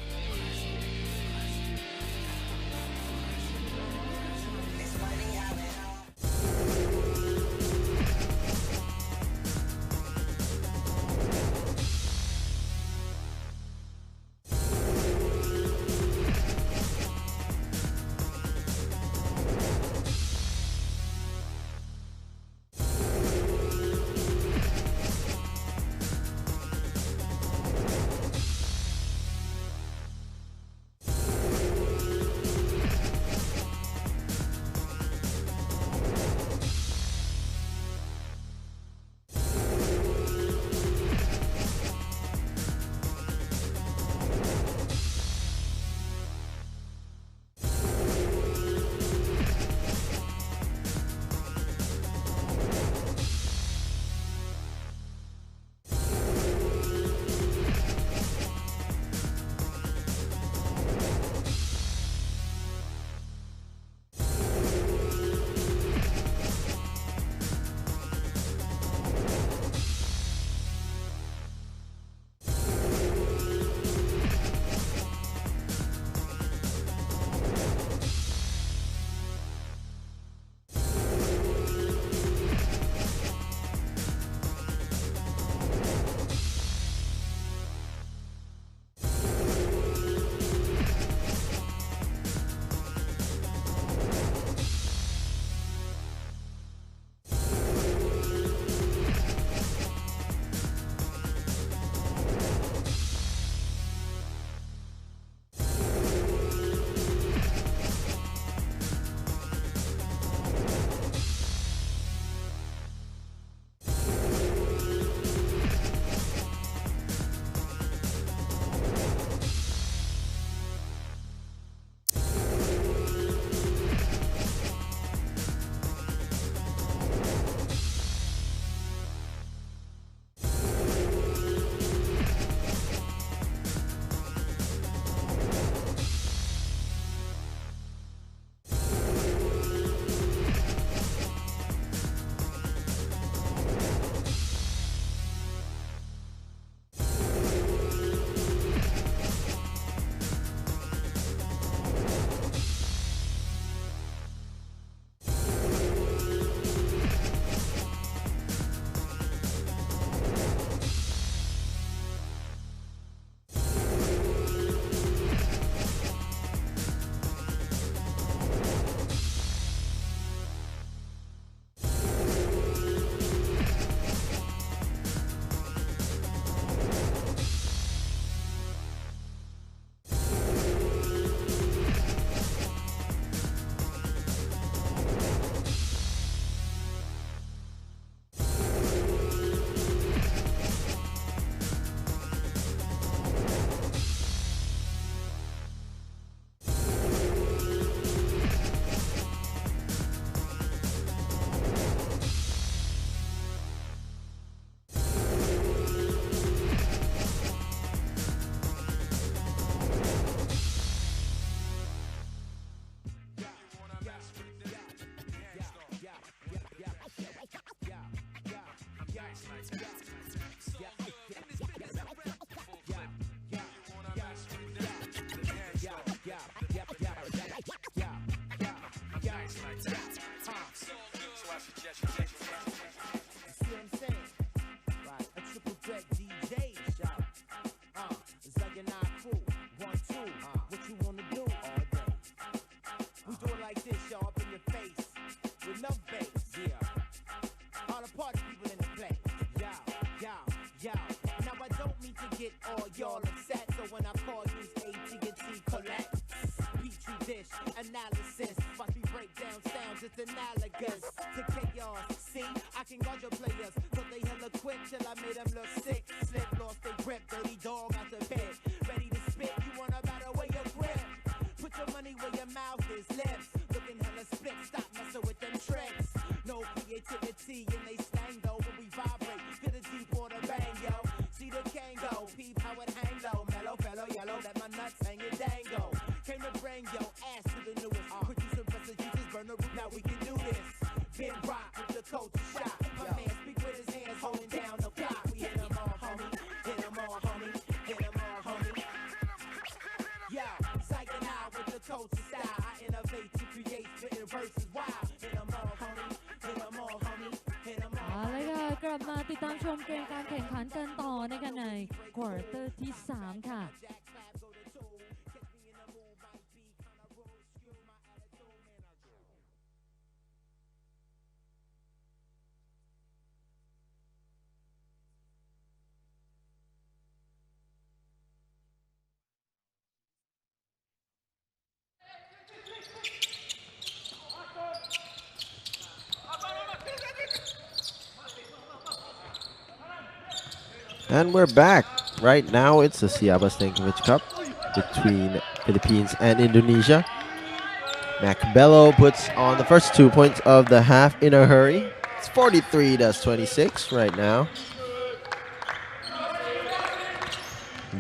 it's analogous to chaos. See, I can guard your players, but they hella quick till I made them look sick. Slip, lost their grip, dirty dog out the pit. Ready to spit, you wanna battle where your grip. Put your money where your mouth is, lips. Looking hella split, stop messing with them tricks. No creativity in they slang though, when we vibrate, get a deep water bang, yo. See the Kango, peep how it hang low. Mellow, fellow, yellow, let my nuts hang it dango. Came to bring your ass to the newest. Put you some rest of juices, burn the root, now we can do this. Big rock with the culture shot. My man speak with his hands holding down the block. We hit them all, homie. Hit them all, homie. Hit them all, homie. Yo, psyching out with the culture style. I innovate to create spitting verses wild. Hit them all, homie. Hit them all, homie. Hit them all. เอาเลยค่ะกลับมาติดตามชมเกมการแข่งขันกันต่อนะคะในควอเตอร์ที่ 3 ค่ะ And we're back. Right now, it's the SEABA Stankovic Cup between Philippines and Indonesia. Macbello puts on the first 2 points of the half in a hurry. It's 43-26 right now.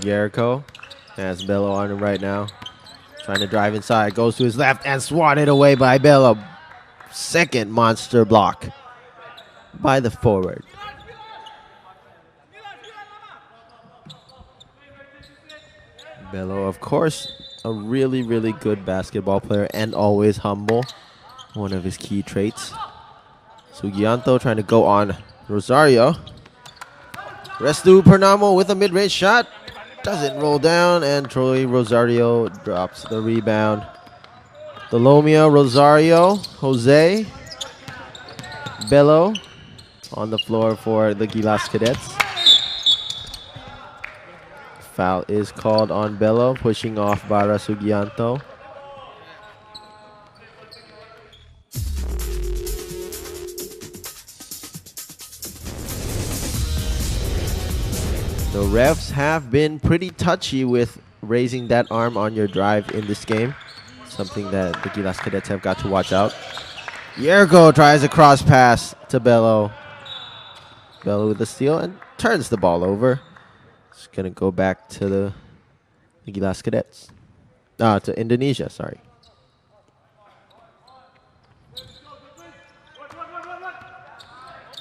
Jericho has Bello on him right now. Trying to drive inside. Goes to his left and swatted away by Bello. Second monster block by the forward. Bello, of course, a really, really good basketball player and always humble. One of his key traits. Sugianto trying to go on Rosario. Restu Pernamo with a mid-range shot. Doesn't roll down, and Troy Rosario drops the rebound. Delomia, Rosario, Jose. Bello on the floor for the Gilas Cadets. Foul is called on Bello, pushing off Bara Sugianto. The refs have been pretty touchy with raising that arm on your drive in this game. Something that the Gilas Cadets have got to watch out. Yergo tries a cross pass to Bello. Bello with the steal and turns the ball over. It's going to go back to the Gilas Cadets. To Indonesia, sorry.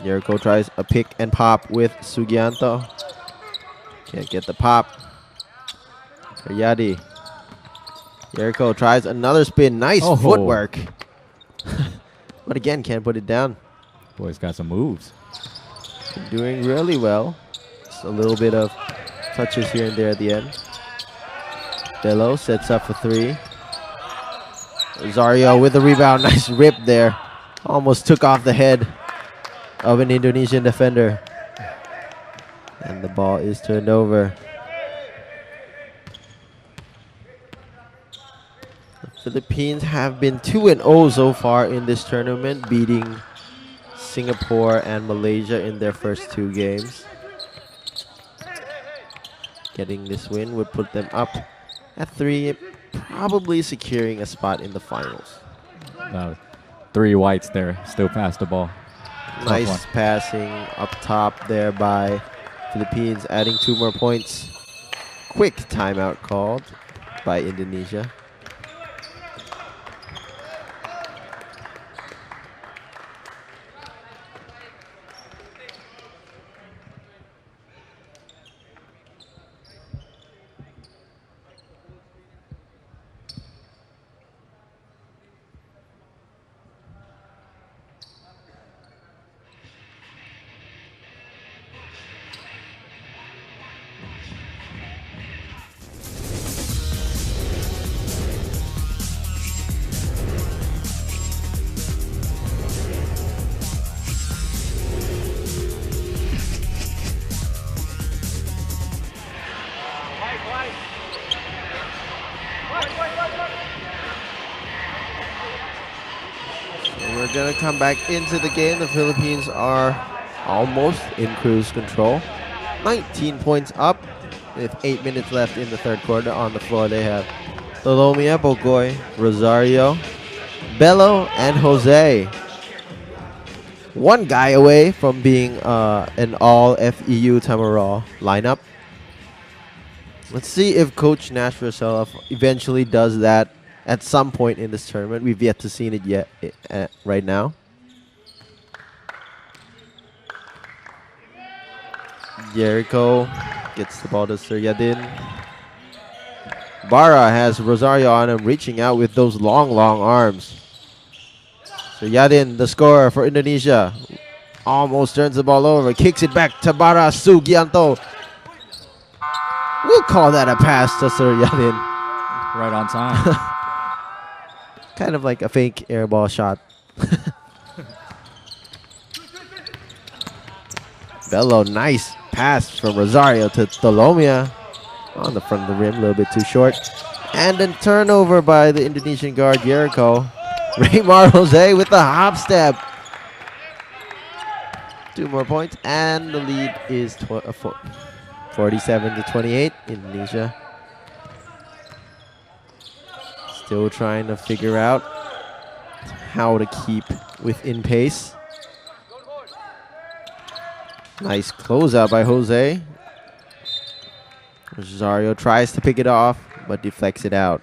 Jericho tries a pick and pop with Sugianto. Can't get the pop. Yadi. Jericho tries another spin. Nice footwork. But again, can't put it down. Boy's got some moves. Doing really well. Just a little bit of touches here and there at the end. Bello sets up for three. Rosario with the rebound. Nice rip there. Almost took off the head of an Indonesian defender. And the ball is turned over. The Philippines have been 2-0 so far in this tournament, beating Singapore and Malaysia in their first 2 games. Getting this win would put them up at 3, probably securing a spot in the finals. 3 whites there, still pass the ball. Nice passing up top there by Philippines, adding 2 more points. Quick timeout called by Indonesia. We're going to come back into the game. The Philippines are almost in cruise control. 19 points up with 8 minutes left in the third quarter. On the floor they have Tolomia, Bogoy, Rosario, Bello, and Jose. One guy away from being an all FEU Tamaraw lineup. Let's see if Coach Nash Rosella eventually does that at some point in this tournament. We've yet to see it yet right now. Jericho gets the ball to Suryadin. Barra has Rosario on him, reaching out with those long arms. Suryadin, the scorer for Indonesia, almost turns the ball over, kicks it back to Barra Sugianto. We'll call that a pass to Suryadin. Right on time. Kind of like a fake air ball shot. Bello, nice pass from Rosario to Tolomia. On the front of the rim, a little bit too short. And then turnover by the Indonesian guard, Jericho. Raymar Jose with the hop step. 2 more points, and the lead is 47-28, Indonesia. Still trying to figure out how to keep within pace. Nice closeout by Jose. Rosario tries to pick it off, but deflects it out.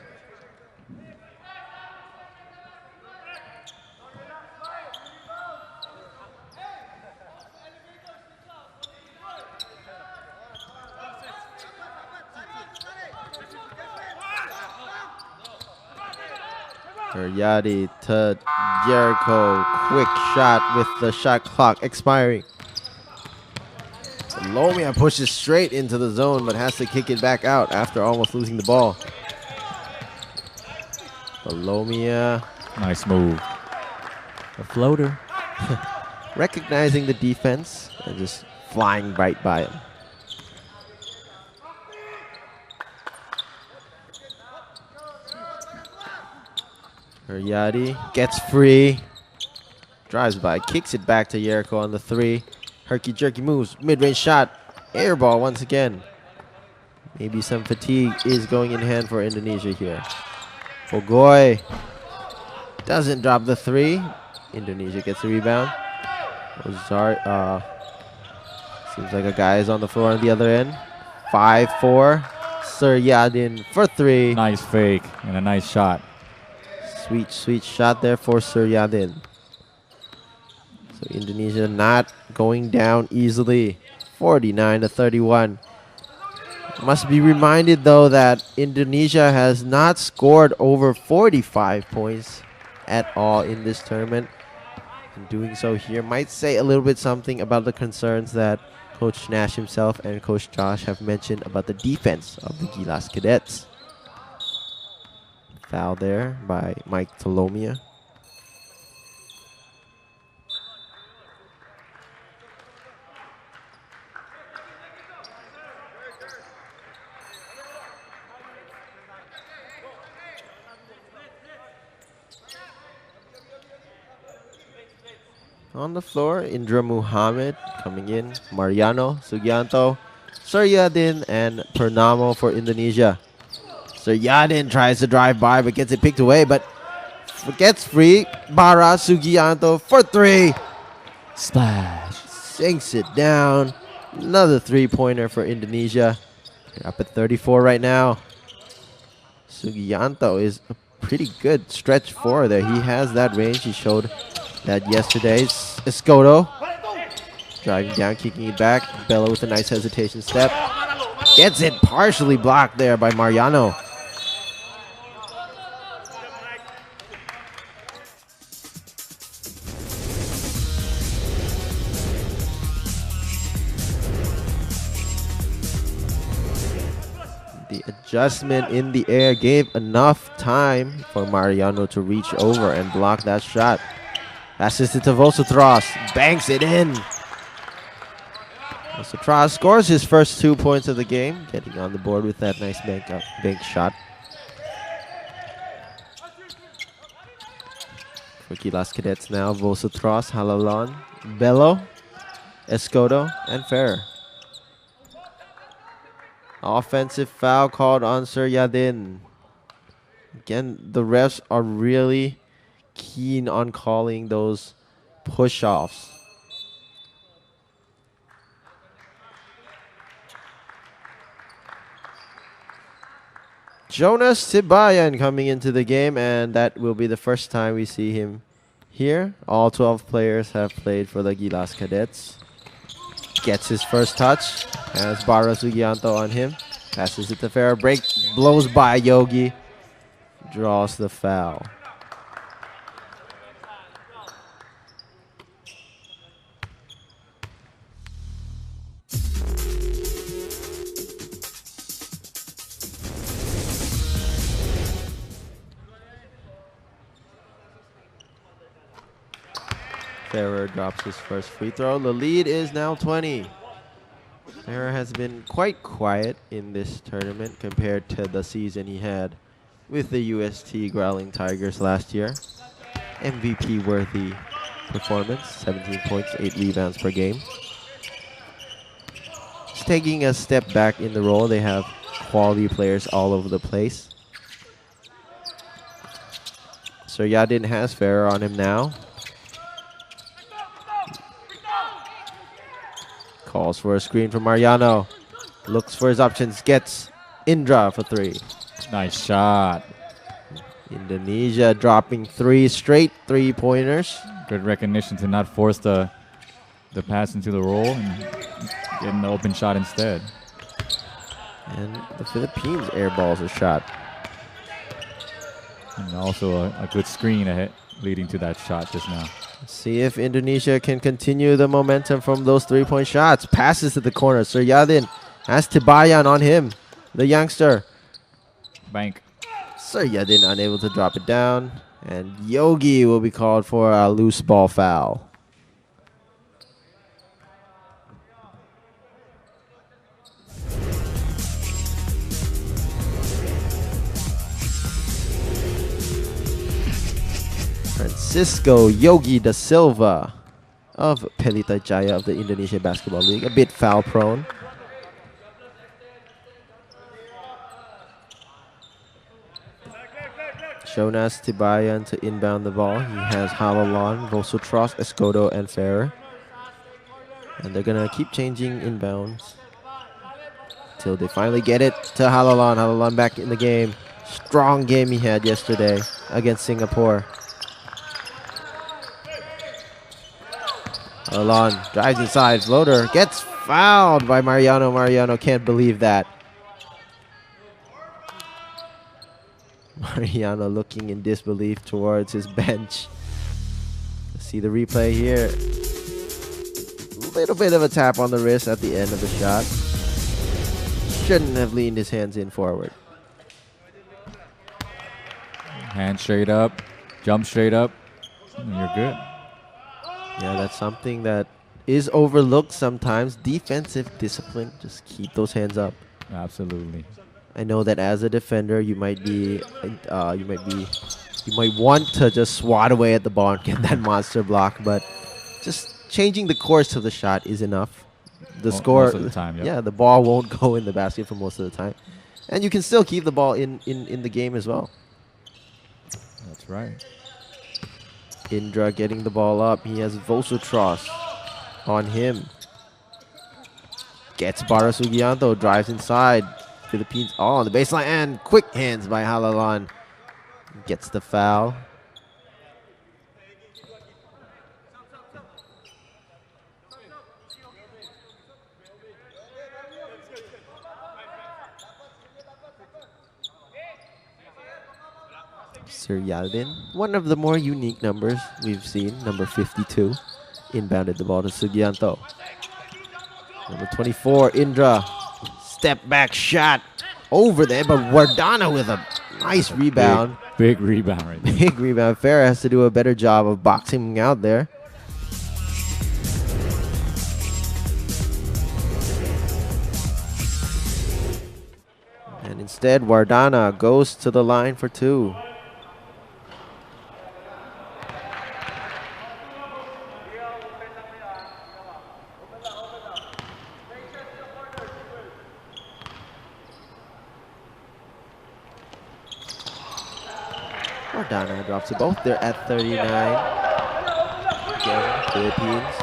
Yadi to Jericho. Quick shot with the shot clock expiring. Lomia pushes straight into the zone, but has to kick it back out after almost losing the ball. Lomia. Nice move. A floater. Recognizing the defense and just flying right by him. Yadi gets free. Drives by, kicks it back to Jericho on the 3. Herky-jerky moves, mid-range shot, air ball once again. Maybe some fatigue is going in hand for Indonesia here. Bogoy doesn't drop the 3. Indonesia gets the rebound. Seems like a guy is on the floor on the other end. 5-4. Suryadin for 3. Nice fake and a nice shot. Sweet shot there for Suryadin. So Indonesia not going down easily. 49-31. Must be reminded though that Indonesia has not scored over 45 points at all in this tournament. And doing so here might say a little bit something about the concerns that Coach Nash himself and Coach Josh have mentioned about the defense of the Gilas Cadets. Foul there by Mike Tolomia. On the floor, Indra Muhammad coming in. Mariano, Sugianto, Suryadin, and Purnamo for Indonesia. Suryadin tries to drive by but gets it picked away, but gets free. Bara Sugianto for 3. Splash. Sinks it down. Another 3-pointer for Indonesia. They're up at 34 right now. Sugianto is a pretty good stretch 4 there. He has that range. He showed that yesterday. Escoto driving down, kicking it back. Bello with a nice hesitation step. Gets it partially blocked there by Mariano. The adjustment in the air gave enough time for Mariano to reach over and block that shot. Passes it to Vosotros. Banks it in. Vosotros scores his first 2 points of the game, getting on the board with that nice bank shot. For Gilas Cadets now, Vosotros, Halalon, Bello, Escoto, and Ferrer. Offensive foul called on Suryadin. Again, the refs are really keen on calling those push-offs. Jonas Tibayan coming into the game, and that will be the first time we see him here. All 12 players have played for the Gilas Cadets. Gets his first touch. Has Bara Sugianto on him. Passes it to Farah. Break. Blows by Yogi. Draws the foul. Ferrer drops his first free throw. The lead is now 20. Ferrer has been quite quiet in this tournament compared to the season he had with the UST Growling Tigers last year. MVP worthy performance, 17 points, 8 rebounds per game. He's taking a step back in the role. They have quality players all over the place. Suryadin has Ferrer on him now. Calls for a screen from Mariano. Looks for his options. Gets Indra for 3. Nice shot. Indonesia dropping 3 straight 3-pointers. Good recognition to not force the pass into the roll and get an open shot instead. And the Philippines airballs a shot. And also a good screen ahead leading to that shot just now. Let's see if Indonesia can continue the momentum from those 3-point shots. Passes to the corner. Suryadin has Tibayan on him. The youngster. Bank. Suryadin unable to drop it down. And Yogi will be called for a loose ball foul. Francisco Yogi da Silva of Pelita Jaya of the Indonesia Basketball League. A bit foul prone. Jonas Tibayan to inbound the ball. He has Halalon, Vosotros, Escoto, and Ferrer. And they're going to keep changing inbounds till they finally get it to Halalon. Halalon back in the game. Strong game he had yesterday against Singapore. Halalon drives inside. Floater gets fouled by Mariano. Mariano can't believe that. Mariano looking in disbelief towards his bench. Let's see the replay here. A little bit of a tap on the wrist at the end of the shot. Shouldn't have leaned his hands in forward. Hand straight up, jump straight up, and you're good. Yeah, that's something that is overlooked sometimes. Defensive discipline. Just keep those hands up. Absolutely. I know that as a defender, you might want to just swat away at the ball and get that monster block, but just changing the course of the shot is enough. The score, most of the time, yeah, the ball won't go in the basket for most of the time, and you can still keep the ball in the game as well. That's right. Indra getting the ball up. He has Vosotros on him. Gets Bara Sugianto, drives inside. Philippines on the baseline, and quick hands by Halalon. Gets the foul. Suryadin, one of the more unique numbers we've seen, number 52, inbounded the ball to Sugianto. Number 24, Indra. Step back shot over there, but Wardana with a nice rebound. Big rebound right there. Big rebound. Farah has to do a better job of boxing him out there. And instead, Wardana goes to the line for 2. Wardana drops it both. They're at 39. Again, Philippines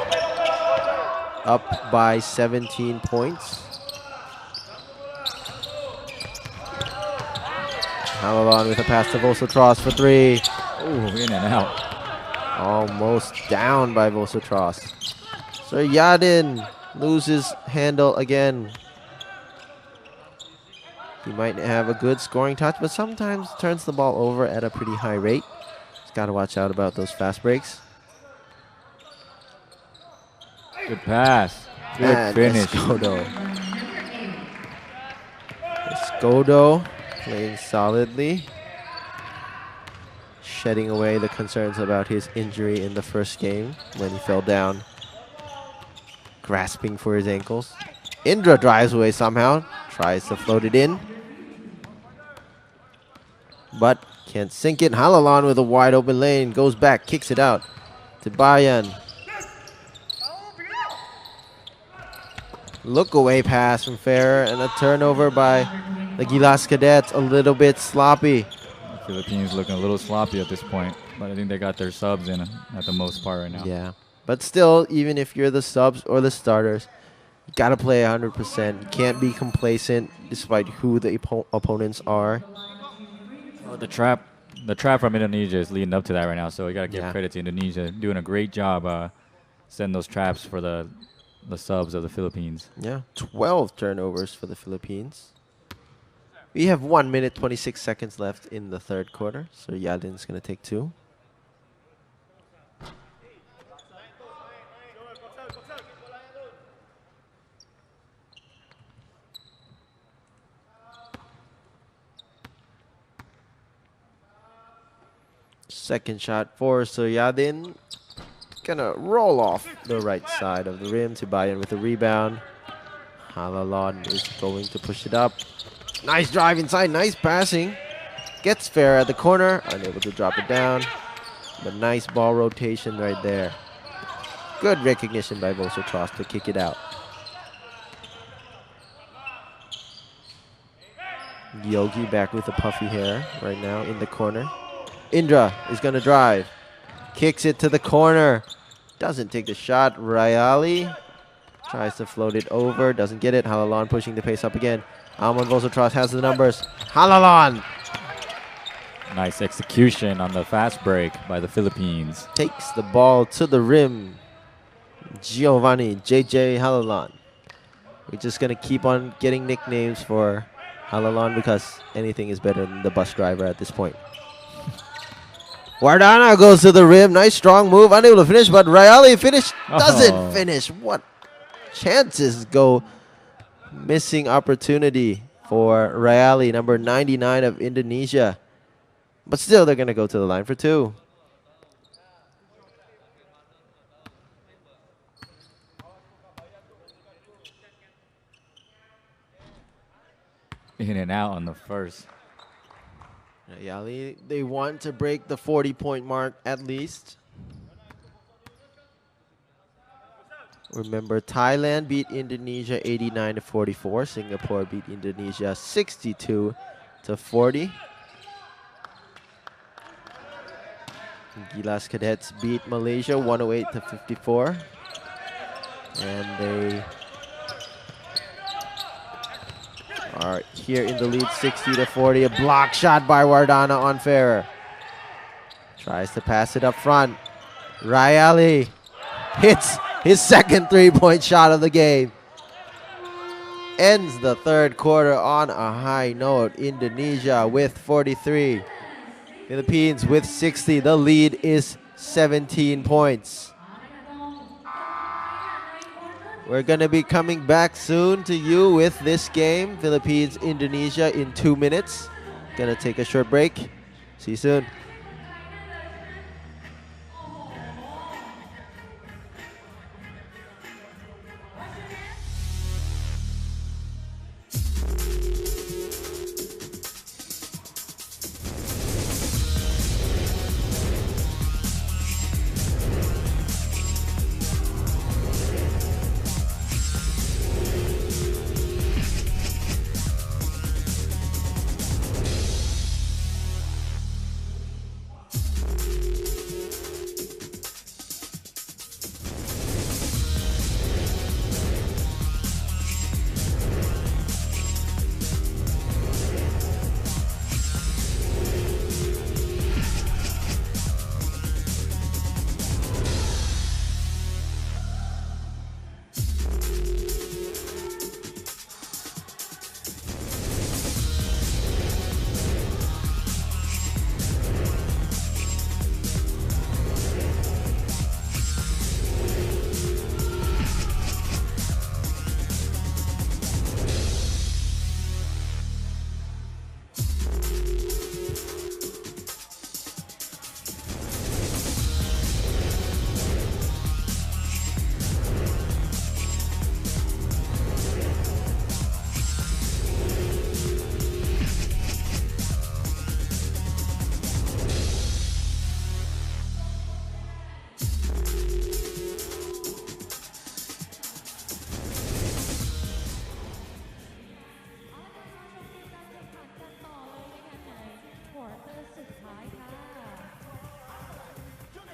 up by 17 points. Halalon with a pass to Vosotros for 3. Ooh, in and out. Almost down by Vosotros. So Yadin loses handle again. He might have a good scoring touch, but sometimes turns the ball over at a pretty high rate. Just got to watch out about those fast breaks. Good pass. Good And finish. Escodo playing solidly. Shedding away the concerns about his injury in the first game when he fell down, grasping for his ankles. Indra drives away somehow, tries to float it in, but can't sink it. Halalon with a wide open lane, goes back, kicks it out to Bayan. Look away pass from Ferrer and a turnover by the Gilas Cadets, a little bit sloppy. Philippines looking a little sloppy at this point, but I think they got their subs in at the most part right now. Yeah, but still, even if you're the subs or the starters, you gotta play 100%. You can't be complacent despite who the opponents are. Well, the trap from Indonesia is leading up to that right now, so we gotta give credit to Indonesia, doing a great job setting those traps for the subs of the Philippines. Yeah, 12 turnovers for the Philippines. We have 1 minute 26 seconds left in the third quarter, so Yadin's gonna take 2. Second shot for Soyadin. Gonna roll off the right side of the rim to Bayan with a rebound. Halalon is going to push it up. Nice drive inside, nice passing. Gets fair at the corner, unable to drop it down. But nice ball rotation right there. Good recognition by Vosotros to kick it out. Yogi back with the puffy hair right now in the corner. Indra is going to drive. Kicks it to the corner. Doesn't take the shot. Rayali tries to float it over. Doesn't get it. Halalon pushing the pace up again. Almond Vosotros has the numbers. Halalon Nice execution on the fast break by the Philippines. takes the ball to the rim. Giovanni JJ Halalon. We're just going to keep on getting nicknames for Halalon because anything is better than the bus driver at this point. Wardana goes to the rim. Nice strong move. Unable to finish, but Rayali doesn't finish. What chances go missing opportunity for Rayali, number 99 of Indonesia. But still, they're going to go to the line for 2. In and out on the first. Rayali, they want to break the 40-point mark at least. Remember, Thailand beat Indonesia 89-44. Singapore beat Indonesia 62-40. Gilas Cadets beat Malaysia 108-54. And they are here in the lead 60-40. A block shot by Wardana on Ferrer. Tries to pass it up front. Rayali hits his second three-point shot of the game. Ends the third quarter on a high note. Indonesia with 43. Philippines with 60. The lead is 17 points. We're going to be coming back soon to you with this game. Philippines, Indonesia in 2 minutes. Going to take a short break. See you soon.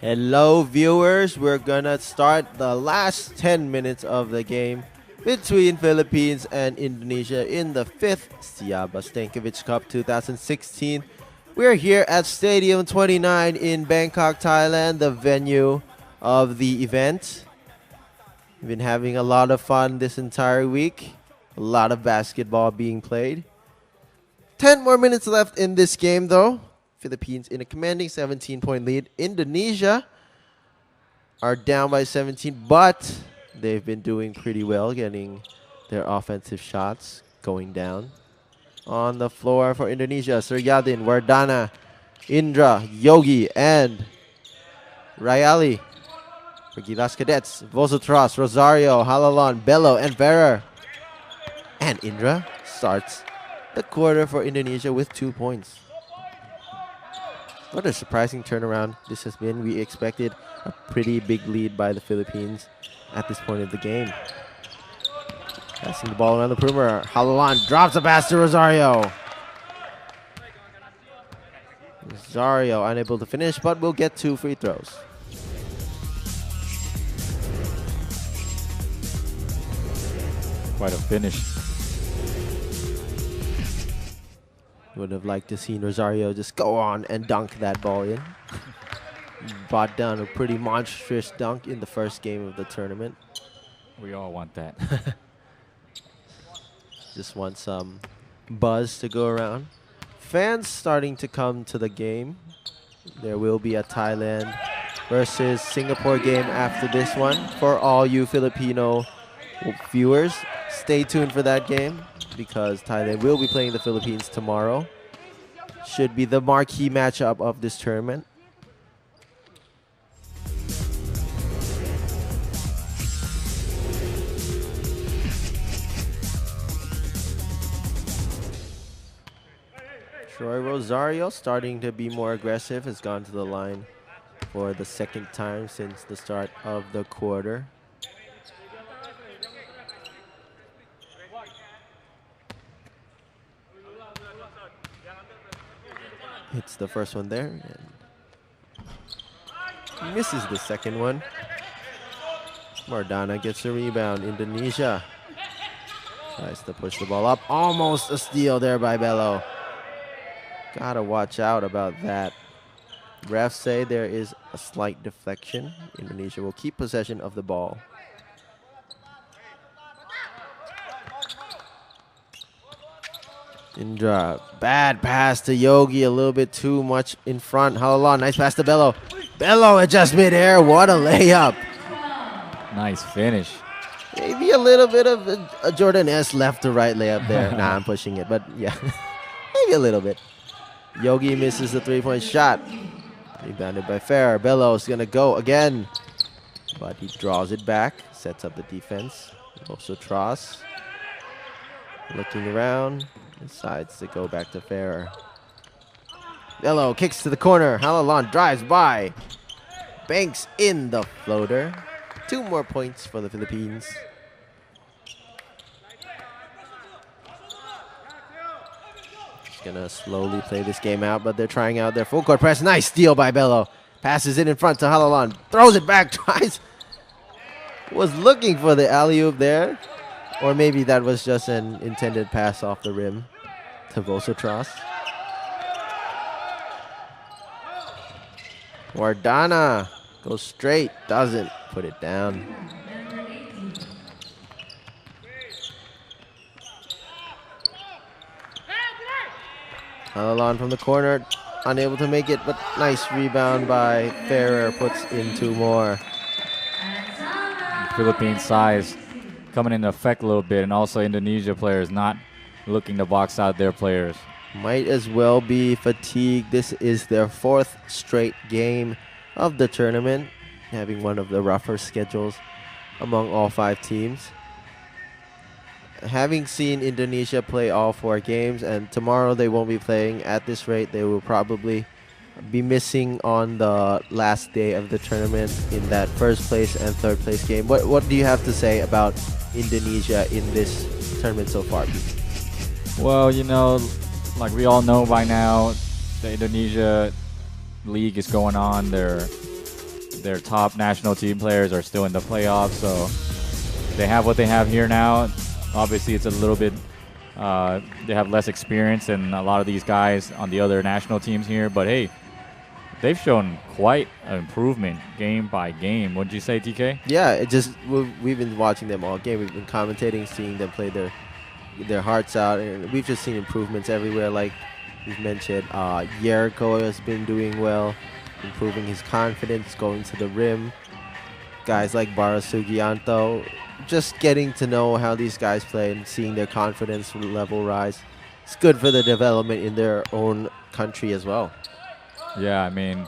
Hello, viewers. We're gonna start the last 10 minutes of the game between Philippines and Indonesia in the 5th SEABA Stankovic Cup 2016. We're here at Stadium 29 in Bangkok, Thailand, the venue of the event. We've been having a lot of fun this entire week. A lot of basketball being played. 10 more minutes left in this game, though. Philippines in a commanding 17-point lead. Indonesia are down by 17, but they've been doing pretty well getting their offensive shots going down. On the floor for Indonesia, Suryadin, Wardana, Indra, Yogi, and Rayali. For Gilas Cadets, Vosotras, Rosario, Halalan, Bello, and Ferrer. And Indra starts the quarter for Indonesia with 2 points. What a surprising turnaround this has been. We expected a pretty big lead by the Philippines at this point of the game. Passing the ball around the perimeter. Halalan drops a pass to Rosario. Rosario unable to finish, but will get 2 free throws. Quite a finish. Would have liked to see Rosario just go on and dunk that ball in. Brought down a pretty monstrous dunk in the first game of the tournament. We all want that. Just want some buzz to go around. Fans starting to come to the game. There will be a Thailand versus Singapore game after this one. For all you Filipino viewers, stay tuned for that game because Thailand will be playing the Philippines tomorrow. Should be the marquee matchup of this tournament. Troy Rosario starting to be more aggressive, has gone to the line for the second time since the start of the quarter. Hits the first one there and misses the second one. Mardana gets a rebound. Indonesia tries to push the ball up. Almost a steal there by Bello. Gotta watch out about that. Refs say there is a slight deflection. Indonesia will keep possession of the ball. Indra, bad pass to Yogi, a little bit too much in front. Halalan, nice pass to Bello. Bello adjusts midair, what a layup. Nice finish. Maybe a little bit of a Jordan S left to right layup there. Nah, I'm pushing it, but yeah, maybe a little bit. Yogi misses the 3-point shot. Rebounded by Ferrer. Bello's gonna go again, but he draws it back, sets up the defense. Also Tross looking around. Decides to go back to Ferrer. Bello kicks to the corner. Halalan drives by. Banks in the floater. 2 more points for the Philippines. Just gonna slowly play this game out, but they're trying out their full court press. Nice steal by Bello. Passes it in front to Halalan. Throws it back twice. Was looking for the alley-oop there. Or maybe that was just an intended pass off the rim to Vosotras. Wardana goes straight, doesn't put it down. Halalan from the corner, unable to make it, but nice rebound by Ferrer, puts in 2 more. Philippine size coming into effect a little bit, and also Indonesia players not looking to box out their players. Might as well be fatigued. This is their 4th straight game of the tournament, having one of the rougher schedules among all 5 teams. Having seen Indonesia play all 4 games, and tomorrow they won't be playing at this rate, they will probably be missing on the last day of the tournament in that 1st place and 3rd place game. What do you have to say about Indonesia in this tournament so far, Pete? Well, you know, like we all know by now, the Indonesia league is going on. They're their top national team players are still in the playoffs, so they have what they have here now. Obviously, it's a little bit, they have less experience than a lot of these guys on the other national teams here, but hey, they've shown quite an improvement game by game. Wouldn't you say, TK? Yeah, it just we've been watching them all game. We've been commentating, seeing them play their hearts out, and we've just seen improvements everywhere. Like we've mentioned, Jericho has been doing well, improving his confidence, going to the rim. Guys like Bara Sugianto, just getting to know how these guys play and seeing their confidence level rise. It's good for the development in their own country as well. Yeah, I mean,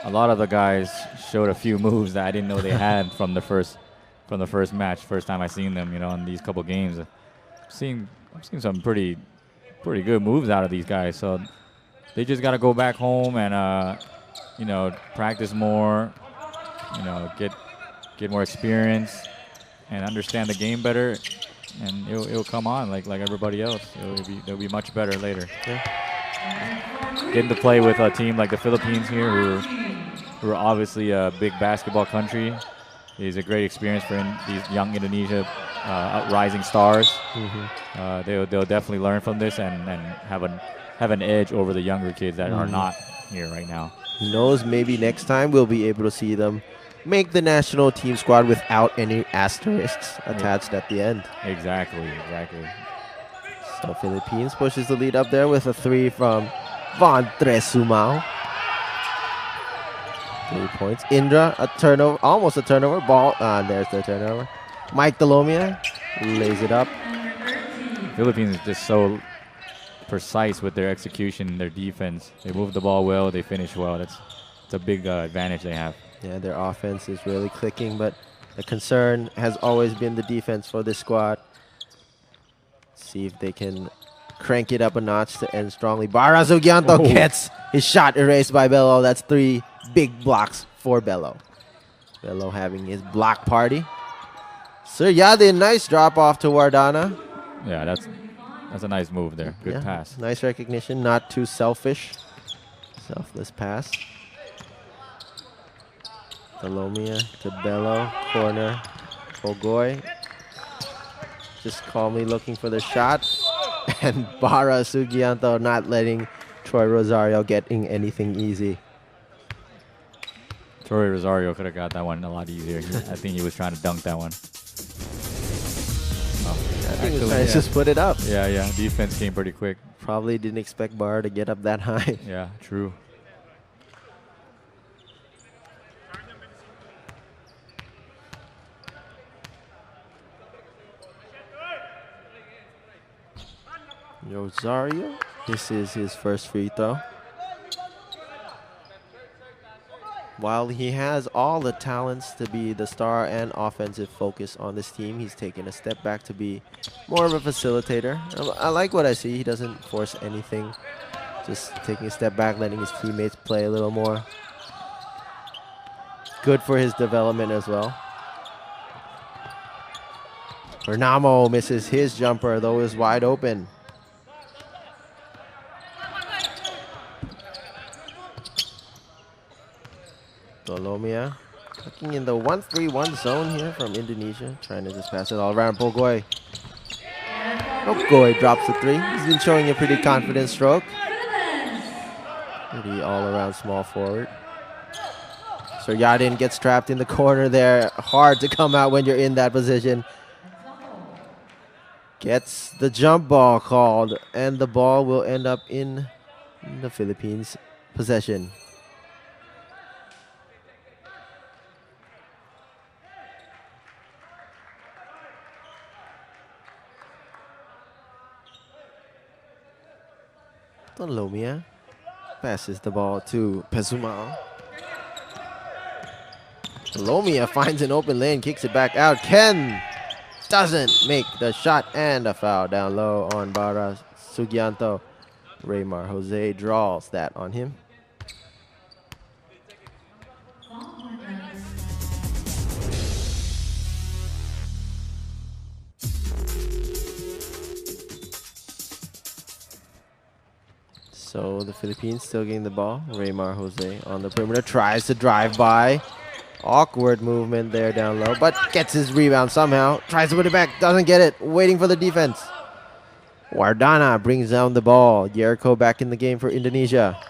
a lot of the guys showed a few moves that I didn't know they had from the first match, first time I seen them, in these couple games. I'm seeing some pretty good moves out of these guys. So they just got to go back home and practice more, get more experience and understand the game better, and it'll come on like everybody else. They'll be much better later. Yeah. Getting to play with a team like the Philippines here, who are obviously a big basketball country, is a great experience for these young Indonesia rising stars. They'll definitely learn from this and have an edge over the younger kids that are not here right now. Who knows? Maybe next time we'll be able to see them make the national team squad without any asterisks attached at the end. Exactly. So Philippines pushes the lead up there with a 3 from Von Tresumao. 3 points. Indra, a turnover, almost a turnover. Ball, there's the turnover. Mike Delomia lays it up. Philippines is just so precise with their execution, their defense. They move the ball well, they finish well. It's a big advantage they have. Yeah, their offense is really clicking, but the concern has always been the defense for this squad. See if they can crank it up a notch to end strongly. Bara Sugianto gets his shot erased by Bello. That's 3 big blocks for Bello. Bello having his block party. Sir Yadin, nice drop off to Wardana. Yeah, that's a nice move there. Good pass. Nice recognition, not too selfish. Selfless pass. Delomia to Bello, corner. Ogoy just calmly looking for the shot. And Bara Sugianto not letting Troy Rosario getting anything easy. Troy Rosario could have got that one a lot easier. I think he was trying to dunk that one. I think he was trying to just put it up. Yeah. Defense came pretty quick. Probably didn't expect Bara to get up that high. Yeah, true. Rosario, this is his first free throw. While he has all the talents to be the star and offensive focus on this team, he's taken a step back to be more of a facilitator. I like what I see. He doesn't force anything. Just taking a step back, letting his teammates play a little more. Good for his development as well. Bernamo misses his jumper, though is wide open. Dolomia looking in the 1-3-1 zone here from Indonesia, trying to just pass it all around. Bogoy. Bogoy drops the 3. He's been showing a pretty confident stroke. Pretty all-around small forward. So Yadin gets trapped in the corner there. Hard to come out when you're in that position. Gets the jump ball called, and the ball will end up in the Philippines' possession. Lomia passes the ball to Pesumao. Lomia finds an open lane, kicks it back out. Ken doesn't make the shot, and a foul down low on Bara Sugianto. Raymar Jose draws that on him. So the Philippines still getting the ball. Raymar Jose on the perimeter tries to drive by. Awkward movement there down low, but gets his rebound somehow. Tries to put it back, doesn't get it. Waiting for the defense. Wardana brings down the ball. Jericho back in the game for Indonesia.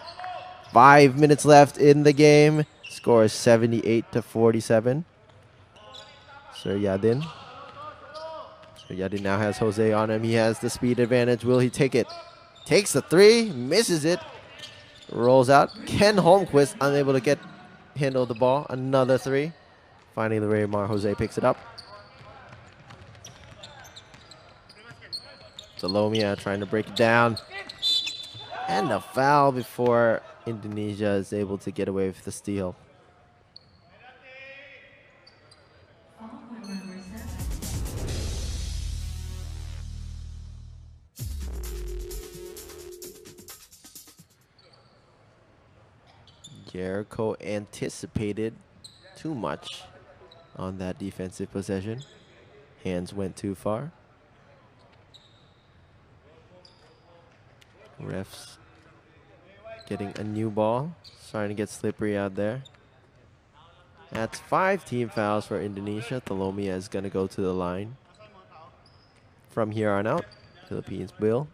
5 minutes left in the game. Score is 78-47. Suryadin now has Jose on him. He has the speed advantage. Will he take it? Takes the three, misses it. Rolls out. Ken Holmquist unable to handle the ball. Another three. Finally, Raymar Jose picks it up. Salomia trying to break it down. And a foul before Indonesia is able to get away with the steal. Jericho anticipated too much on that defensive possession. Hands went too far. Refs getting a new ball. Starting to get slippery out there. That's 5 team fouls for Indonesia. Thalomia is going to go to the line. From here on out, Philippines will.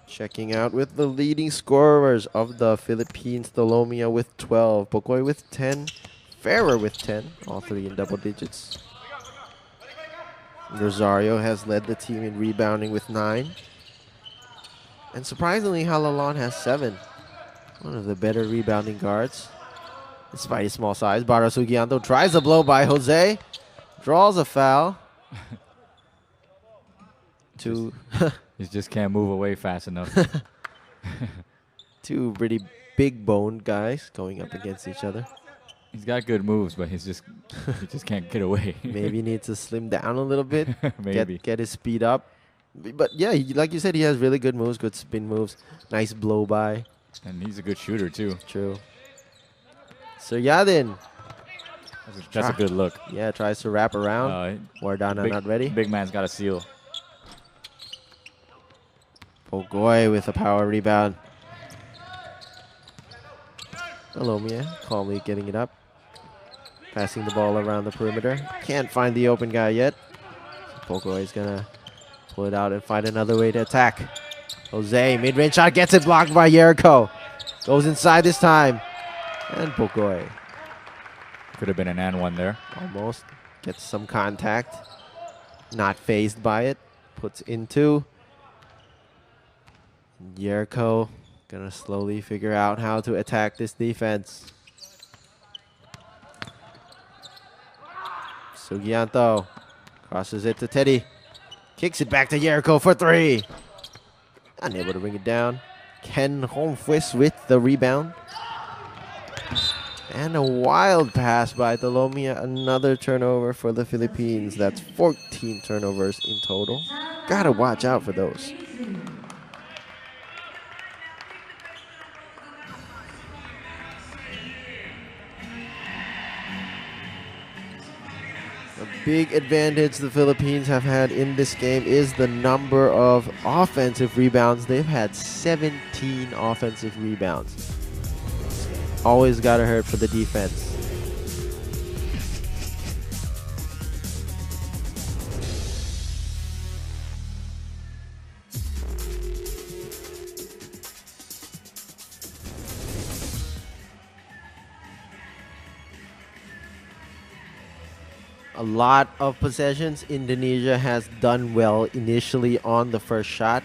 Checking out with the leading scorers of the Philippines, Thalomia with 12, Pokoy with 10, Ferrer with 10, all three in double digits. Rosario has led the team in rebounding with 9. And surprisingly, Halalon has 7. One of the better rebounding guards. Despite his small size, Bara Sugianto tries a blow by Jose, draws a foul. He just can't move away fast enough. 2 pretty big boned guys going up against each other. He's got good moves, but he just can't get away. Maybe needs to slim down a little bit. Maybe. Get his speed up. But yeah, like you said, he has really good moves, good spin moves, nice blow by. And he's a good shooter too. True. Suryadin. That's a good look. Yeah, tries to wrap around. Wardana not ready. Big man's got a seal. Pogoy with a power rebound. Alomia calmly getting it up. Passing the ball around the perimeter. Can't find the open guy yet. So Pogoy is going to pull it out and find another way to attack. Jose, mid-range shot, gets it blocked by Jericho. Goes inside this time. And Pogoy. Could have been an and one there. Almost. Gets some contact. Not phased by it. Puts in 2. Jericho gonna slowly figure out how to attack this defense. Sugianto crosses it to Teddy. Kicks it back to Jericho for 3. Unable to bring it down. Ken Holmquist with the rebound. And a wild pass by Thalomia. Another turnover for the Philippines. That's 14 turnovers in total. Gotta watch out for those. Big advantage the Philippines have had in this game is the number of offensive rebounds. They've had 17 offensive rebounds. Always got to hurt for the defense. A lot of possessions. Indonesia has done well initially on the first shot,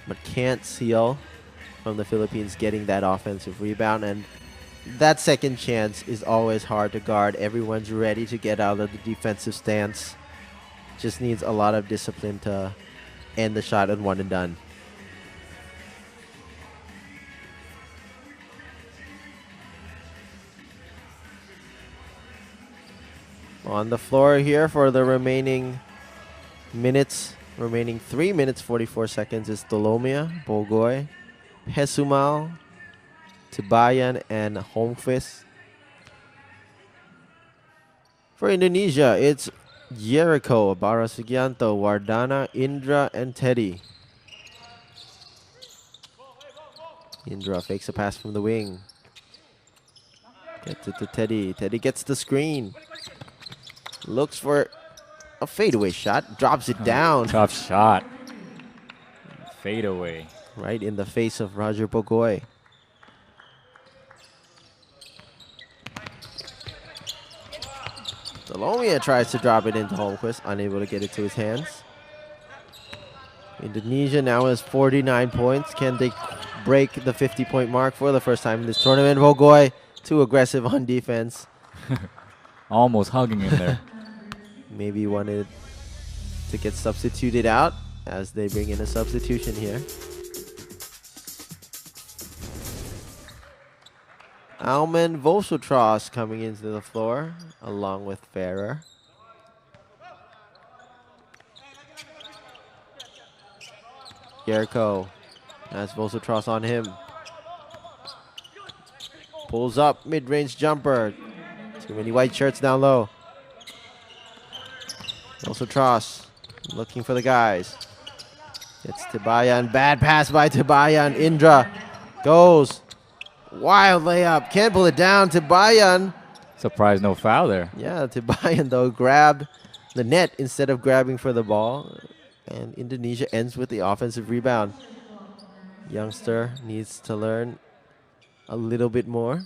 but can't seal from the Philippines getting that offensive rebound. And that second chance is always hard to guard. Everyone's ready to get out of the defensive stance. Just needs a lot of discipline to end the shot and one and done. On the floor here for the remaining minutes, remaining 3 minutes 44 seconds is Thalomia, Pogoy, Pesumal, Tibayan, and Holmquist. For Indonesia, it's Jericho, Bara Sugianto, Wardana, Indra, and Teddy. Indra fakes a pass from the wing. Gets it to Teddy. Teddy gets the screen. Looks for a fadeaway shot. Drops it down. Tough shot. Fadeaway. Right in the face of Roger Bogoy. Salomia tries to drop it into Holmquist, unable to get it to his hands. Indonesia now has 49 points. Can they break the 50-point mark for the first time in this tournament? Bogoy too aggressive on defense. Almost hugging him there. Maybe wanted to get substituted out as they bring in a substitution here. Alman Vosotros coming into the floor along with Ferrer. Jericho has Vosotros on him. Pulls up, mid-range jumper. Too many white shirts down low. Vosotros looking for the guys. It's Tibayan. Bad pass by Tibayan. Indra goes. Wild layup. Can't pull it down. Tibayan. Surprised no foul there. Yeah, Tibayan though grabbed the net instead of grabbing for the ball. And Indonesia ends with the offensive rebound. Youngster needs to learn a little bit more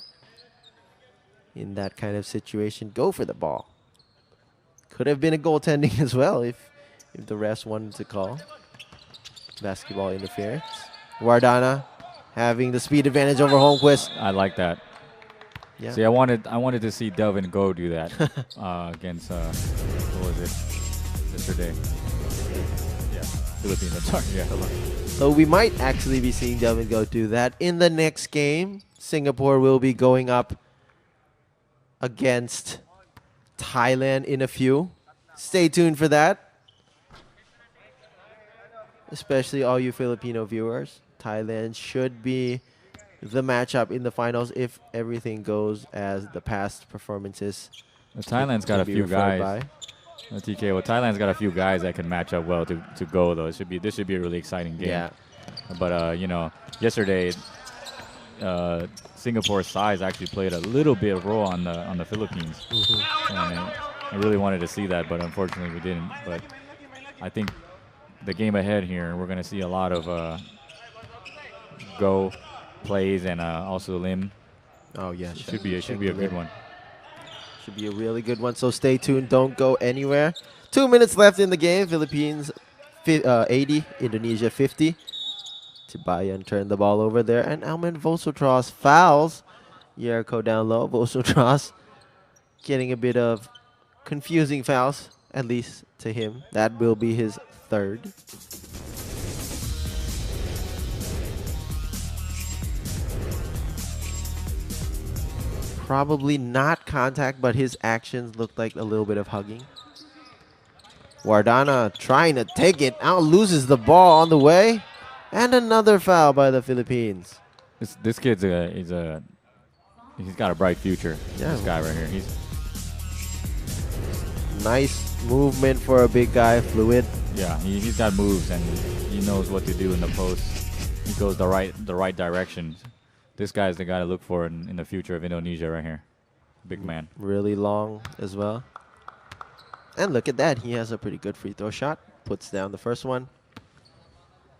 in that kind of situation. Go for the ball. Could have been a goaltending as well if the refs wanted to call basketball interference. Wardana having the speed advantage over Holmquist. I like that. Yeah. See, I wanted to see Delvin Go do that against what was it yesterday? Yeah, Philippines. I'm sorry. Yeah. So we might actually be seeing Delvin Go do that in the next game. Singapore will be going up against Thailand in a few. Stay tuned for that. Especially all you Filipino viewers. Thailand should be the matchup in the finals if everything goes as the past performances. Well, Thailand's got a few guys. TK, well, Thailand's got a few guys that can match up well to go though. This should be a really exciting game. Yeah. But you know, yesterday Singapore's size actually played a little bit of role on the Philippines. And I really wanted to see that, but unfortunately we didn't. But I think the game ahead here, we're going to see a lot of go plays and also Lim. Oh yeah, should be a good one. Should be a really good one. So stay tuned. Don't go anywhere. 2 minutes left in the game. Philippines 80, Indonesia 50. Tibayan turned the ball over there, and Alman Vosotros fouls. Jericho down low. Vosotros getting a bit of confusing fouls, at least to him. That will be his third. Probably not contact, but his actions looked like a little bit of hugging. Wardana trying to take it out, loses the ball on the way. And another foul by the Philippines. This kid's he's got a bright future. Yeah. This guy right here. He's nice movement for a big guy, fluid. Yeah, he's got moves and he knows what to do in the post. He goes the right direction. This guy's the guy to look for in the future of Indonesia right here. Big man. Really long as well. And look at that. He has a pretty good free throw shot. Puts down the first one.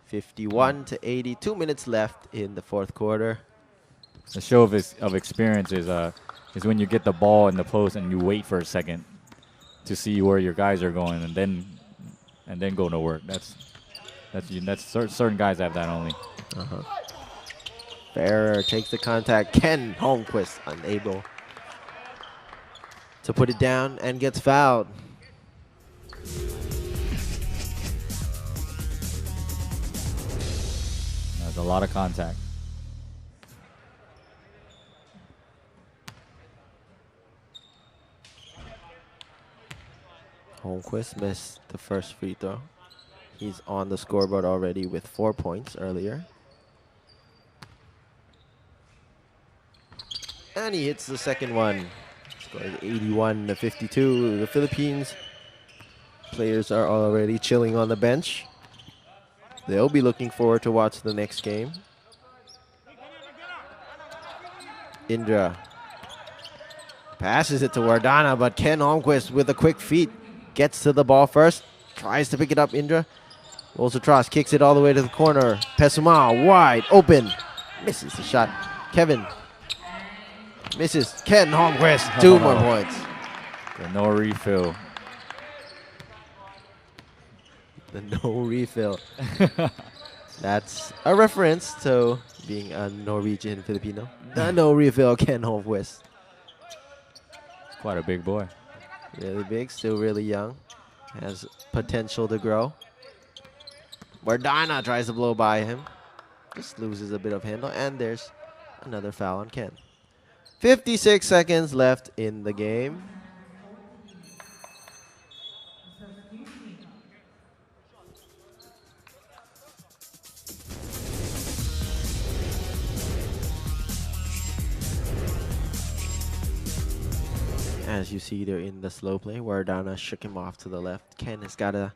51 to 80. 2 minutes left in the fourth quarter. The show of experience is when you get the ball in the post and you wait for a second to see where your guys are going and then go to work. That's certain guys have that only. Ferrer takes the contact. Ken Holmquist unable to put it down and gets fouled. There's a lot of contact. Holmquist missed the first free throw. He's on the scoreboard already with 4 points earlier. And he hits the second one. Scores 81 to 52. The Philippines players are already chilling on the bench. They'll be looking forward to watch the next game. Indra passes it to Wardana, but Ken Holmquist with a quick feet gets to the ball first. Tries to pick it up, Indra. Wolsatras kicks it all the way to the corner. Pesuma wide open. Misses the shot. Kevin misses. Ken Holmquist, 2 more points. The no refill. The no refill. That's a reference to being a Norwegian Filipino. The no refill, Ken Holmquist. Quite a big boy. Really big, still really young. Has potential to grow. Wardana tries to blow by him. Just loses a bit of handle. And there's another foul on Ken. 56 seconds left in the game. As you see, they're in the slow play. Wardana shook him off to the left. Ken has got to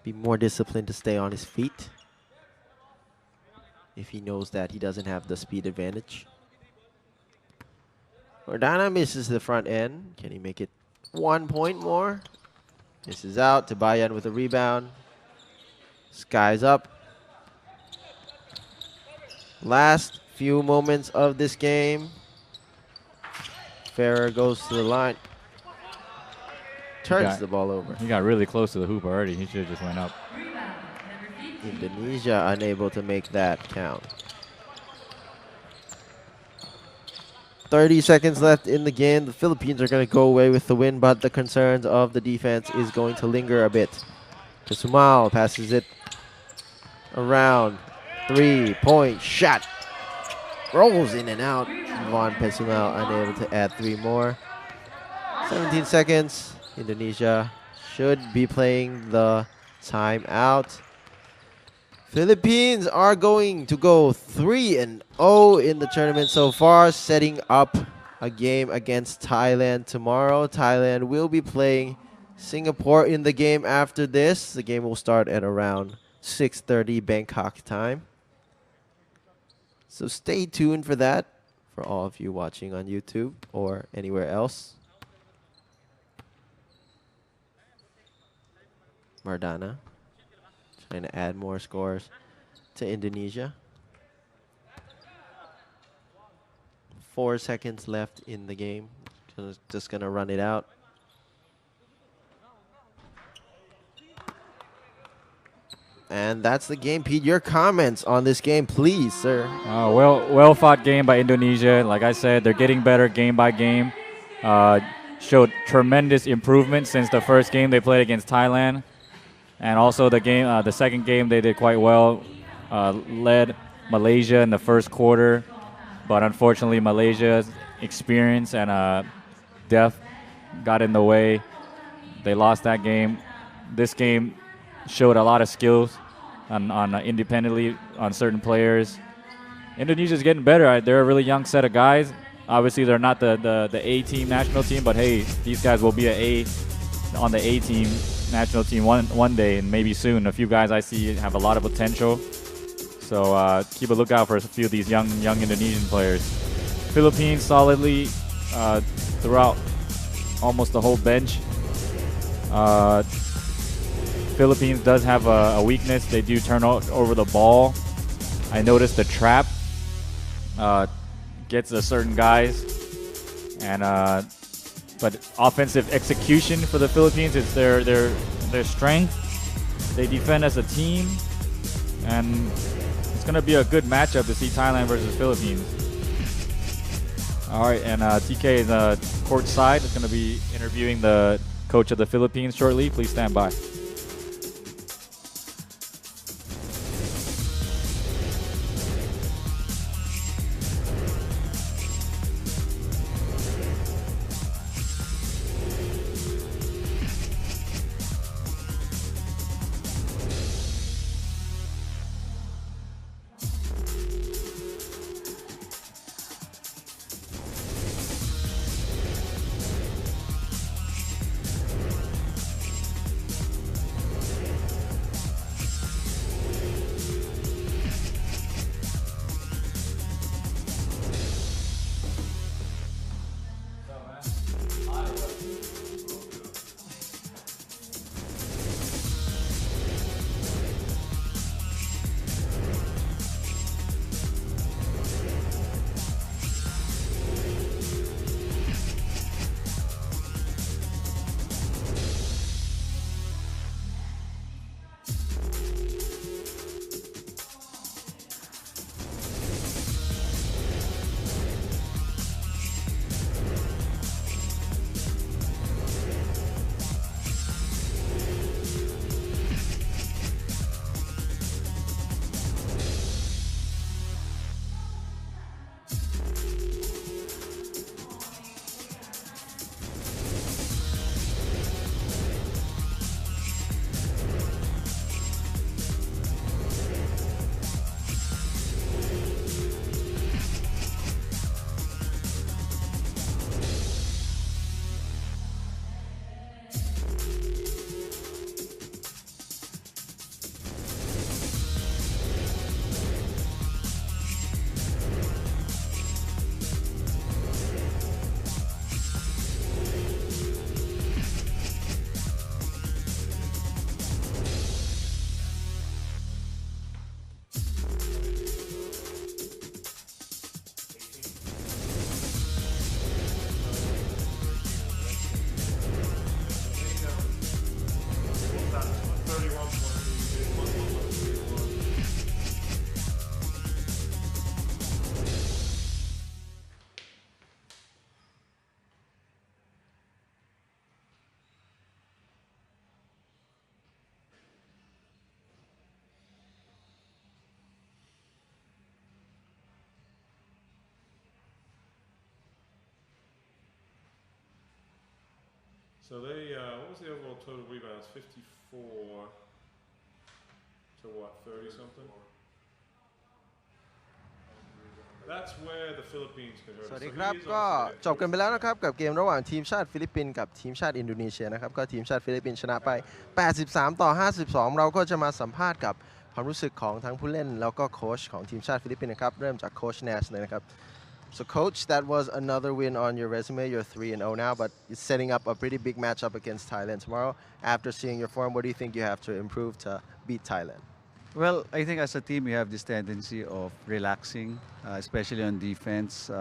be more disciplined to stay on his feet if he knows that he doesn't have the speed advantage. Wardana misses the front end. Can he make it 1 point more? Misses out. Tibayan with a rebound. Skies up. Last few moments of this game. Ferrer goes to the line. Turns the ball over. He got really close to the hoop already. He should have just went up. Indonesia unable to make that count. 30 seconds left in the game. The Philippines are going to go away with the win, but the concerns of the defense is going to linger a bit. Pesumal passes it around. 3-point shot. Rolls in and out. Von Pesumal unable to add 3 more. 17 seconds. Indonesia should be playing the timeout. Philippines are going to go 3-0 in the tournament so far, setting up a game against Thailand tomorrow. Thailand will be playing Singapore in the game after this. The game will start at around 6:30 Bangkok time. So stay tuned for that, for all of you watching on YouTube or anywhere else. Wardana trying to add more scores to Indonesia. 4 seconds left in the game. Just gonna run it out. And that's the game. Pete, your comments on this game, please, sir. Well fought game by Indonesia. Like I said, they're getting better game by game. Showed tremendous improvement since the first game they played against Thailand. And also the second game they did quite well. Led Malaysia in the first quarter, but unfortunately Malaysia's experience and depth got in the way. They lost that game. This game showed a lot of skills on independently on certain players. Indonesia's getting better. They're a really young set of guys. Obviously, they're not the A-team national team, but hey, these guys will be on the A-team national team one day and maybe soon. A few guys I see have a lot of potential. So keep a lookout for a few of these young Indonesian players. Philippines solidly throughout almost the whole bench. Philippines does have a weakness. They do turn over the ball. I noticed the trap gets a certain guys, and but offensive execution for the Philippines is their strength. They defend as a team, and it's gonna be a good matchup to see Thailand versus Philippines. All right, and TK is court side. Is gonna be interviewing the coach of the Philippines shortly. Please stand by. So they, what was the overall total rebounds? 54 to what, 30 something? That's where the Philippines can hurt us. สวัสดี So ครับ he is ก็ also จบกันไปแล้วนะครับกับเกมระหว่างทีมชาติฟิลิปปินส์กับทีมชาติอินโดนีเซียนะครับก็ทีมชาติฟิลิปปินส์ชนะไป 83-52 เราก็จะมาสัมภาษณ์กับความรู้สึกของทั้งผู้เล่นแล้วก็โค้ชของทีมชาติฟิลิปปินส์นะครับเริ่มจากโค้ช Nash เลยนะครับ So coach, that was another win on your resume. You're 3-0 now, but it's setting up a pretty big matchup against Thailand tomorrow. After seeing your form, what do you think you have to improve to beat Thailand? Well, I think as a team we have this tendency of relaxing, especially on defense.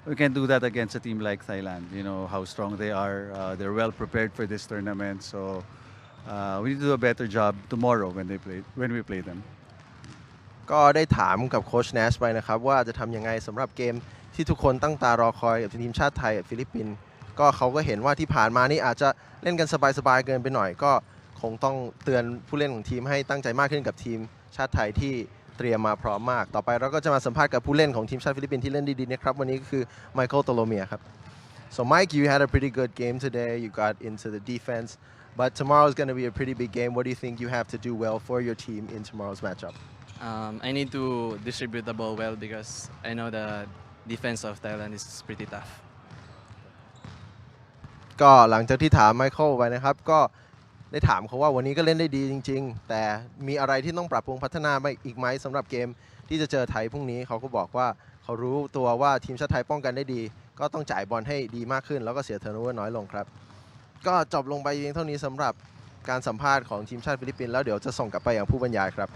We can do that against a team like Thailand. You know how strong they are. They're well prepared for this tournament, so we need to do a better job tomorrow when we play them. ก็ได้ถามกับโค้ช Nash ไปนะครับว่าจะทำยังไงสำหรับเกมที่ทุกคนตั้งตารอคอยกับทีมชาติไทยกับฟิลิปปินส์ก็เขาก็เห็นว่าที่ผ่านมานี่อาจจะเล่นกันสบายๆเกินไปหน่อยก็คงต้องเตือนผู้เล่นของทีมให้ตั้งใจมากขึ้นกับทีมชาติไทยที่เตรียมมาพร้อมมากต่อไปเราก็จะมาสัมภาษณ์กับผู้เล่นของทีมชาติฟิลิปปินส์ที่เล่นดีๆนะครับวันนี้ก็คือไมเคิลโตโลเมียครับ So Mike, you had a pretty good game today. You got into the defense, but tomorrow is going to be a pretty big game. What do you think you have to do well for your team in tomorrow's matchup? I need to distribute the ball well because I know the defense of Thailand is pretty tough. ก็หลังจากที่ถามไมเคิลไปนะครับก็ได้ถามเขาว่าวันนี้ก็เล่นได้ดีจริงๆแต่มีอะไรที่ต้องปรับปรุงพัฒนาไปอีกไหมสำหรับเกมที่จะเจอไทยพรุ่งนี้เขาก็บอกว่าเขารู้ตัวว่าทีมชาติไทยป้องกันได้ดีก็ต้องจ่ายบอลให้ดีมากขึ้นแล้วก็เสียเทอร์โนเวอร์น้อยลงครับก็จบลงไปเพียงเท่านี้สำหรับการสัมภาษณ์ของทีมชาติฟิลิปปินส์แล้วเดี๋ยวจะส่งกลับไปยังผู้บรรยายครับ